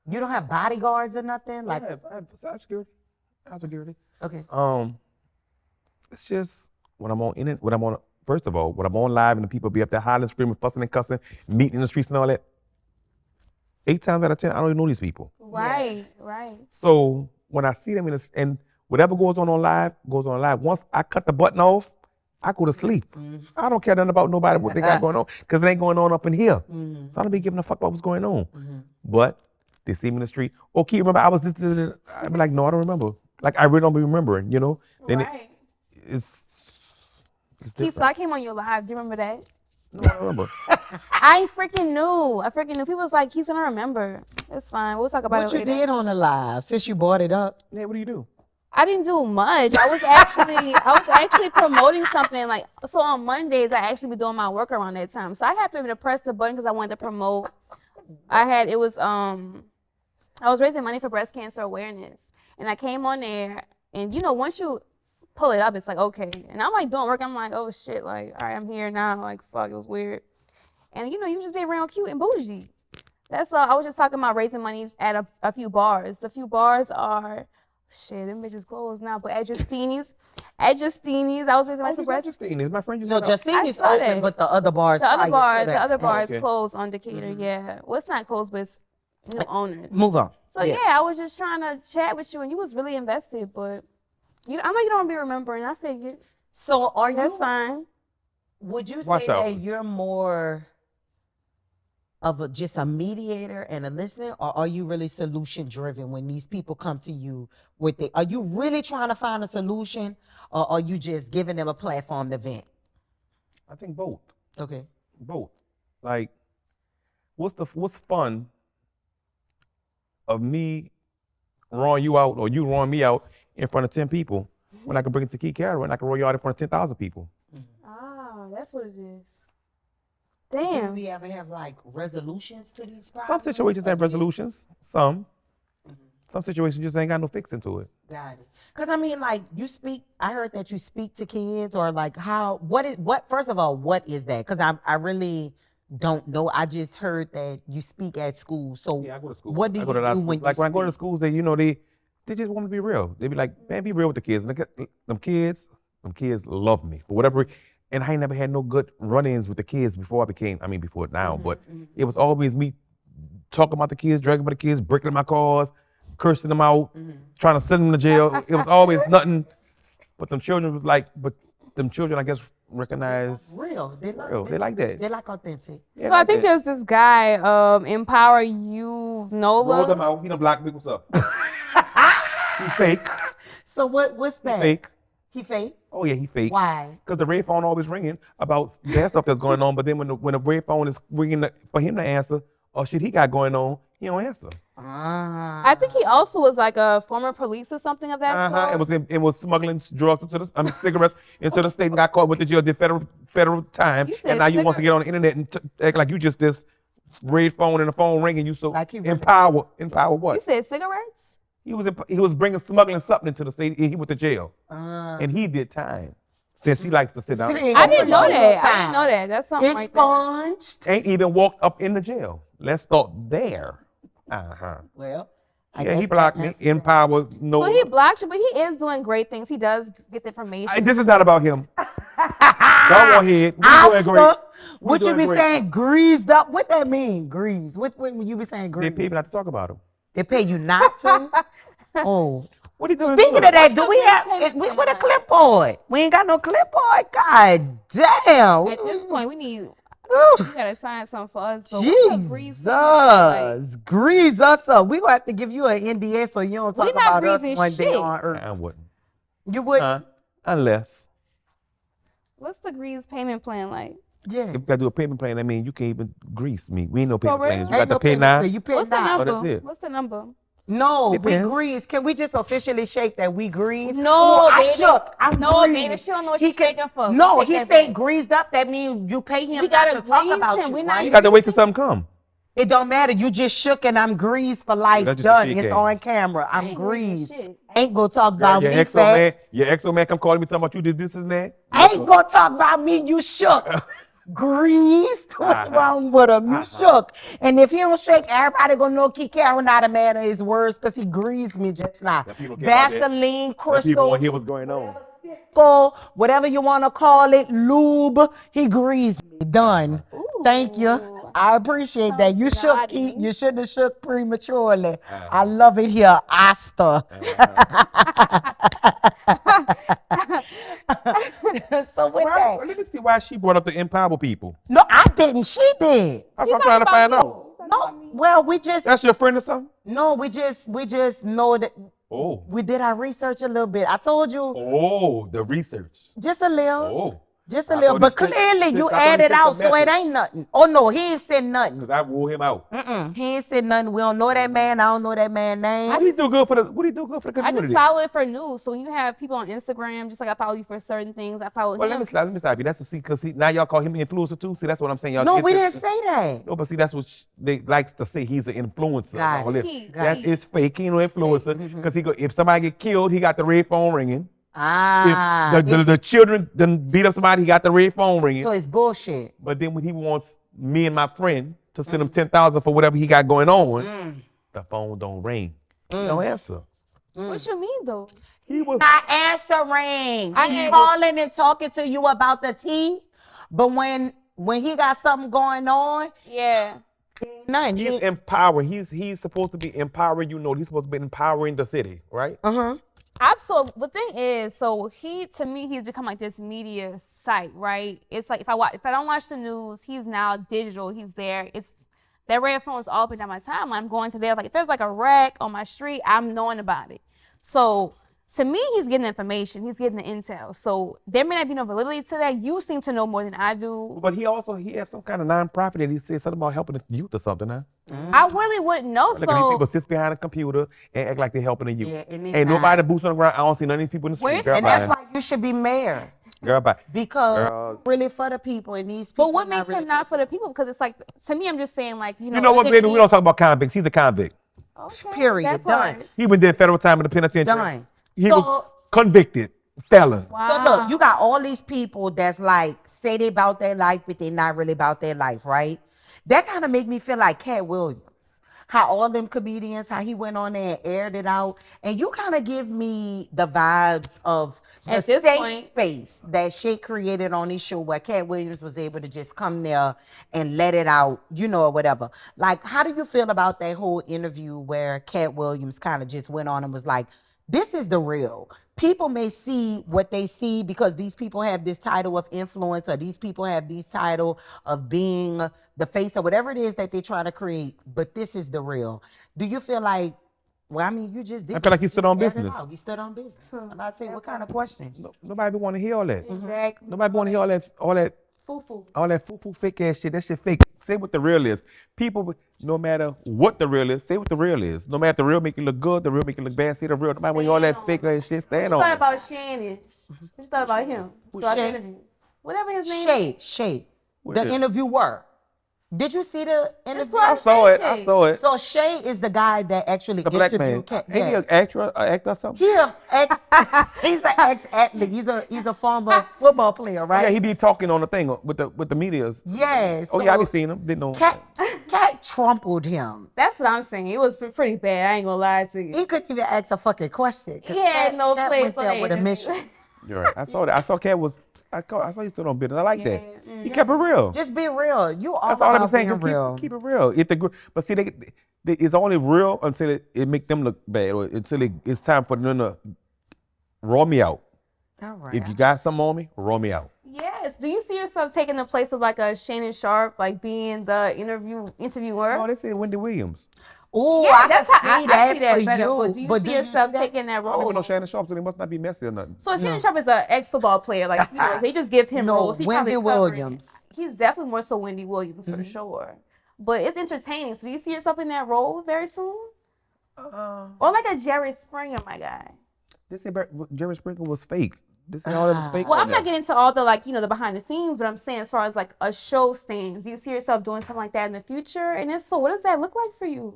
You don't have bodyguards or nothing? Like, I have security. I have security. okay. It's just when I'm on first of all, when I'm on live and the people be up there hollering, screaming, fussing and cussing, meeting in the streets and all that, 8 times out of 10, I don't even know these people. Right. So when I see them and whatever goes on live, goes on live. Once I cut the button off, I go to sleep. I don't care nothing about nobody, what they got going on, because it ain't going on up in here. So I don't be giving a fuck about what's going on. But they see me in the street. Okay, remember I was this. I be like, no, I don't remember. Like I really don't be remembering, you know. Then it's Keith, different. so I came on your live. Do you remember that? No, I don't remember. I freaking knew. People was like, Keith, I don't remember. It's fine. We'll talk about What it you later. did on the live since you brought it up? Yeah, what do you do? I didn't do much. I was actually promoting something. Like, so on Mondays, I actually be doing my work around that time. So I happened to press the button because I wanted to promote. I was raising money for breast cancer awareness. And I came on there, and once you pull it up, it's like, okay. And I'm like doing work, I'm like, oh shit, like, all right, I'm here now. Like, fuck, it was weird. And you just did real cute and bougie. That's all. I was just talking about raising money at a few bars. The few bars are, shit, them bitches closed now. But at Justini's, I was raising money for breast. Justini's, my friend. No, Justine is saw open, that. but the other bars. The other prior bars to that. closed on Decatur. Yeah, well, it's not closed, but it's new owners. Move on. So yeah, I was just trying to chat with you, and you was really invested, but I know you don't be remembering. I figured. So are you? That's fine. Would you Watch say out. that you're more of just a mediator and a listener, or are you really solution driven when these people come to you with it? Are you really trying to find a solution, or are you just giving them a platform to vent? I think both. Okay. Both. Like, what's fun of me rawing you out or you rawing me out in front of 10 people when I can bring it to Key Carroll and I can roll you out in front of 10,000 people? Ah, that's what it is. Do Damn. we ever have like resolutions to these problems? Some situations have resolutions. Some situations just ain't got no fixing to it. Got it. Because I mean, like, you speak, I heard that you speak to kids, or like first of all, what is that? Because I really don't know. I just heard that you speak at school. So Yeah, I go to school. what do I you go to a lot of do schools. when you Like when I go to speak? schools, they just want to be real. They be like, man, be real with the kids. And them kids love me for whatever. And I ain't never had no good run-ins with the kids before now, but it was always me talking about the kids, dragging about the kids, breaking in my cars, cursing them out, trying to send them to jail. It was always nothing. But them children, I guess, recognize Real. They like that. They like authentic. Yeah, So I like think that. there's this guy, Empower You Roll them Nola. out. He done blocked me. What's up? He fake. So what's that? Fake. He fake? Oh yeah, he fake. Why? Because the red phone always ringing about bad stuff that's going on, but then when the red phone is ringing for him to answer, or shit he got going on, he don't answer. I think he also was like a former police or something of that sort. It was smuggling drugs cigarettes into the state and got caught with the jail, did federal time, You said and now you want to get on the internet and act like you just this red phone and the phone ringing you. So Like he really- empower what? You said cigarettes? He was smuggling something into the state. He went to jail, and he did time. Since he likes to sit down, See, I didn't know all that. the I didn't know that. That's something right there. Expunged. ain't even walked up in the jail. Let's start there. Well, Yeah, he blocked me. Empower, no. So he blocked you, but he is doing great things. He does get the information. This is not about him. Y'all go ahead. We doing great. Oscar, what you doing be great. saying? Greased up. What that mean? Greased. What when you be saying They greased? pay me not to talk about him. They pay you not to. Oh, What are you doing? Speaking of that, do What's we the have payment we plan with a like? clipboard? We ain't got no clipboard. God damn. At this point, we need. Ooh. You gotta sign something for us. But what's the grease payment plan Jesus, grease us up. We gonna have to give you an NDA so you don't We talk not about us greasing one day shit. on Earth. I wouldn't. You would, Unless What's the grease payment plan like? yeah. if you gotta do a payment plan, that means you can't even grease me. We ain't no payment real? plans. You Ain't got to no pay payment now. plan. You pay What's the now. number? that's it. What's the number? No, we Depends. grease. Can we just officially shake that we grease? No, Oh, I baby. shook. I'm No, greased. baby, she don't know what He she's can- shaking for. No, Take he that said back. greased up. That means you pay him We not gotta to talk grease about him. you, We're not right? You got to wait till something come. It don't matter. You just shook and I'm greased for life. That's just a Done. shake It's hand. on camera. I'm ain't greasing greased. shit. Ain't gonna talk about Your me exo fat. man, your exo man come calling me talking about you did this and that. Ain't gonna talk about me. You shook. Greased. What's wrong with him? You shook. And if he don't shake, everybody gonna know Carroll not a man of his words because he greased me just now. people care about that. Vaseline, People crystal, want to hear what's going on. Cisco, whatever you want to call it, lube. He greased me. Done. Thank you. I appreciate that. You Sounds shook, naughty. Keith. You shouldn't have shook prematurely. I love it here, Asta. So with Well, that, let me see why she brought up the empower people. no, I didn't. She did. That's what I'm trying to find out. No, well, we just That's your friend or something? no, we just know that Oh. we did our research a little bit. I told you Oh, the research. just a little. Oh. Just a I little, thought but he sent- clearly you I thought he added sent out, the so it message. ain't nothing. Oh no, he ain't said nothing. Because I wore him out. He ain't said nothing. We don't know that man. I don't know that man's name. What do you do good for the I community? just follow it for news. So when you have people on Instagram, just like I follow you for certain things, I follow Well, him. let me stop you. That's because now y'all call him an influencer too. See, that's what I'm saying. Y'all No, get we this- didn't say that. No, but see, that's what they like to say. He's an influencer. Got and all it. this. Got That it. is fake. He ain't no influencer. Because if somebody get killed, he got the red phone ringing. Ah, If the children done beat up somebody, he got the red phone ringing. so it's bullshit. But then when he wants me and my friend to send him 10,000 for whatever he got going on, the phone don't ring. No answer. What you mean though? He was Not answering. I He's had- calling and talking to you about the tea, but when he got something going on, Yeah. nothing. he's empowering. He's supposed to be empowering. You know, he's supposed to be empowering the city, right? So the thing is, so to me, he's become like this media site, right? It's like if I don't watch the news, he's now digital. He's there. That red phone is all up and down my timeline. I'm going to there. Like if there's like a wreck on my street, I'm knowing about it. So to me, he's getting information. He's getting the intel. So there may not be no validity to that. You seem to know more than I do. But he has some kind of nonprofit that he said something about helping the youth or something, huh? I really wouldn't know. Look at these So people sit behind a computer and act like they're helping the youth. Yeah, and they Ain't not. nobody boots on the ground. I don't see none of these people in the Where's street. Girl, And that's bye. why you should be mayor. Girl, bye. Because Girl. really for the people and these people. but what not makes really him not for the people? Because it's like, to me, I'm just saying like, You know what, baby? We don't talk about convicts. He's a convict. Okay, Period. that part. Done. He been did federal time in the penitentiary. Done. He So- was convicted, felon. So Wow. look, you got all these people that's like say they about their life, but they not really about their life, right? That kind of make me feel like Cat Williams. How all them comedians, how he went on there and aired it out. And you kind of give me the vibes of the At this safe point- space that Shay created on his show where Cat Williams was able to just come there and let it out, you know, or whatever. Like, how do you feel about that whole interview where Cat Williams kind of just went on and was like, this is the real. People may see what they see because these people have this title of influence or these people have this title of being the face or whatever it is that they try to create, but this is the real. Do you feel like, well, I mean, you just did. I feel like he stood on aired it business. out. He stood on business. I'm about to say, what kind of question? Nobody want to hear all that. Exactly. Nobody want to hear all that Foo-foo. fake ass shit. That shit fake. Say what the real is. People, no matter what the real is, say what the real is. No matter if the real make you look good, the real make you look bad. Say the real. Nobody want all that fake ass shit. Stand What you on thought it. about Shannon? What you thought about him? Throughout the Shay? interview? Whatever his name is. Shay, What the is it? interviewer. Did you see the interview? I saw it. I saw it. So Shay is the guy that actually The black man. interviewed Cat. Ain't he an actor or something? He a ex. He's an ex-athlete. He's a former football player, right? Yeah, he be talking on the thing with the medias. Yes. Oh yeah, I be seeing him. Didn't know. Cat trampled him. That's what I'm saying. It was pretty bad. I ain't gonna lie to you. He couldn't even ask a fucking question. 'cause He had no Cat place went for there that with a interview. mission. You're right. I saw that. I saw Cat was. I saw he stood on business. I like that. Yeah, He kept it real. Just be real. You all That's all I'm about saying. being Just real. keep it real. If but see, It's only real until it make them look bad, or until it's time for them to roll me out. All right. If you got something on me, roll me out. Yes. Do you see yourself taking the place of like a Shannon Sharp, like being the interviewer? Oh, they say Wendy Williams. Oh, Yeah, I that's can how see I that see that for better. you. But do you see yourself taking that I don't even know role? Shannon Sharp, so they must not be messy or nothing. So Shannon Sharp is an ex-football player. Like, you know, they just give him No, roles. He Wendy probably covered it. Williams. He's definitely more so Wendy Williams for sure. But it's entertaining. So do you see yourself in that role very soon? Or like a Jerry Springer, my guy. They say Jerry Springer was fake. They say all that was fake. Well, right I'm not now. getting into all the like, you know, the behind the scenes, but I'm saying as far as like a show stands, do you see yourself doing something like that in the future? And if so, what does that look like for you?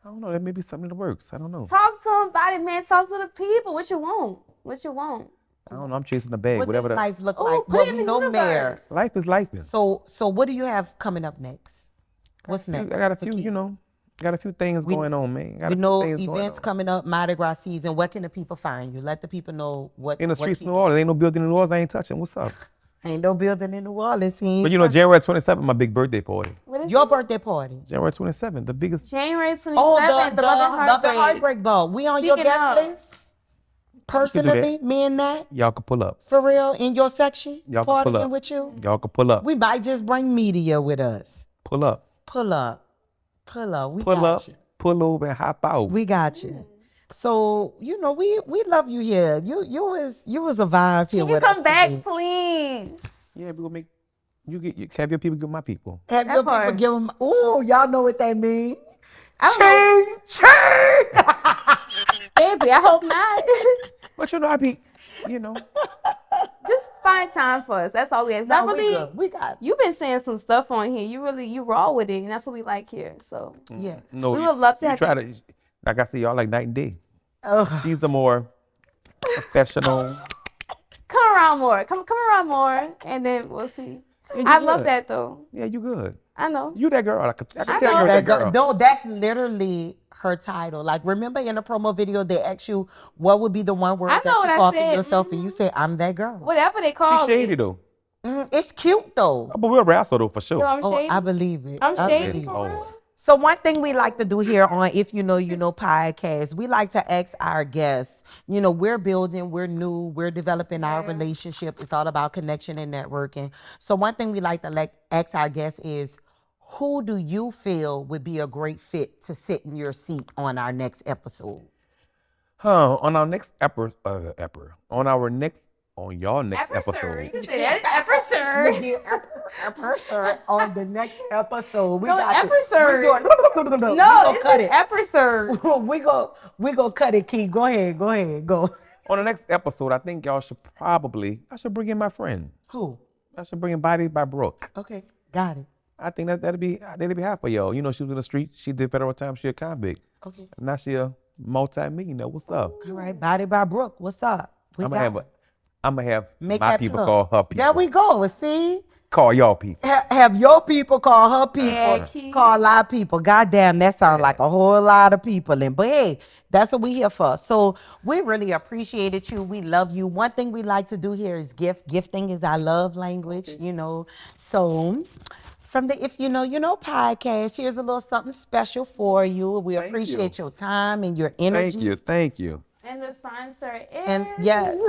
I don't know. That may be something that works. I don't know. Talk to somebody, man. Talk to the people. What you want? What you want? I don't know. I'm chasing the bag. What Whatever does the life look Oh, like? put Well, it in we the know Mayor. universe. life is life. So what do you have coming up next? What's next? I got a for few, Keith? you know, got a few things going on, man. Got We a few know things going events on. coming up, Mardi Gras season. Where can the people find you? Let the people know what. In the what streets of New people- Orleans. Ain't no building in New Orleans I ain't touching. What's up? Ain't no building in New Orleans. But you know, January 27th, my big birthday party. What is Your it? birthday party. January 27th, the biggest. January 27th, Oh, the Love and Heartbreak. Ball. We on your Speaking guest of- list? Personally, me and Nat, Y'all can pull up. for real, in your section, Y'all can pull partying up. with you. Y'all can pull up. We might just bring media with us. Pull up. Pull up. Pull up. We Pull got up. you. Pull over and hop out. We got you. So, you know, we love you here. You was a vibe here Can you with us come back, today. please? Yeah, we gonna make you have your people get my people. Have That your people part. give them, ooh, y'all know what that means. I Ching, ching. Baby, I hope not. But you know, I be, you know, Just find time for us. That's all we ask. I No, we really, good. We got it. you've been saying some stuff on here. You raw with it, and that's what we like here. So Yes. no. We would love to you have try to, like I say, y'all like night and day. Ugh. She's the more professional. come around more. Come around more, and then we'll see. Yeah, you I love good. that though. Yeah, you good. I know. You that girl. I can I tell know. you're that That girl. girl, no, that's literally her title. Like, remember in the promo video, they asked you what would be the one word I that know you what I call for said. yourself, and you say, "I'm that girl." Whatever they call She's shady me. though. It's cute though. But we'll wrestle though for sure. So I'm Oh, shady. I believe it. I'm I shady believe it. for real. So one thing we like to do here on If You Know, You Know podcast, we like to ask our guests, you know, we're building, we're new, we're developing our relationship. It's all about connection and networking. So one thing we like to ask our guests is, who do you feel would be a great fit to sit in your seat on our next episode? On our next on y'all next You episode. can say that. Episode. Episode on the next episode. We No, got you. episode. We're doing, No, we gonna it's cut an it. episode. we go cut it, Key. Go ahead, go. On the next episode, I think y'all should I should bring in my friend. Who? I should bring in Body by Brooke. Okay, got it. I think that'd be half for y'all. You know, she was in the street. She did federal time. She a convict. Okay. Now she a multi-millionaire. What's up? All right, Body by Brooke. What's up? I'm gonna have Make my that people plug. call her people. There we go. See? Call y'all people. Have your people call her people. Yeah, Key. Call our people. Goddamn, that sounds like a whole lot of people. But hey, that's what we here for. So we really appreciated you. We love you. One thing we like to do here is gift. Gifting is our love language, you know. So from the If You Know, You Know podcast, here's a little something special for you. We appreciate your time and your energy. Thank you. And the sponsor is. And yes.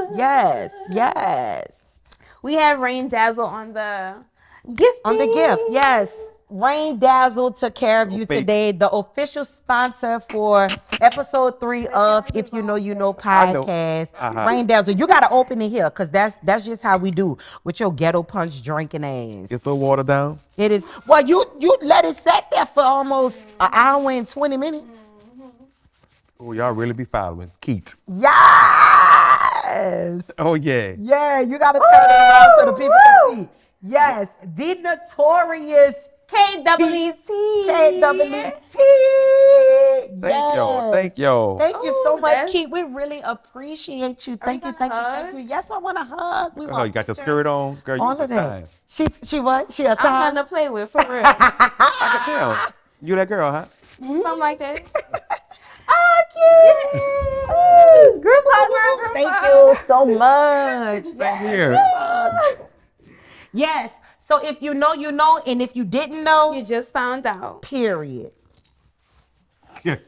We have Rain Dazzle on the gift. On the gift, yes. Rain Dazzle took care of you fake. today. The official sponsor for episode 3 of If You Know, You Know I know. podcast. Uh-huh. Rain Dazzle, you gotta open it here, cause that's just how we do with your ghetto punch drinking ass. It's so watered down. It is. Well, you let it sit there for almost an hour and 20 minutes. Oh, y'all really be following Keith. Yes. Oh yeah. Yeah, you gotta turn it around so the people can see. Yes, the notorious KWT. KWT. Thank y'all. Thank you so Ooh, much, that's- Keith. We really appreciate you. Thank you, gonna thank you, hug? thank you. Yes, I want to hug. We Oh, want you got your pictures. skirt on, girl. You All some of that. time. She what? She a I'm time? fun to play with, for real. I can tell. You that girl, huh? Something like that. Oh, cute. Group hug, group Thank hug. you so much. Here. Yes. So if you know, you know, and if you didn't know, You just found out. period. Yes.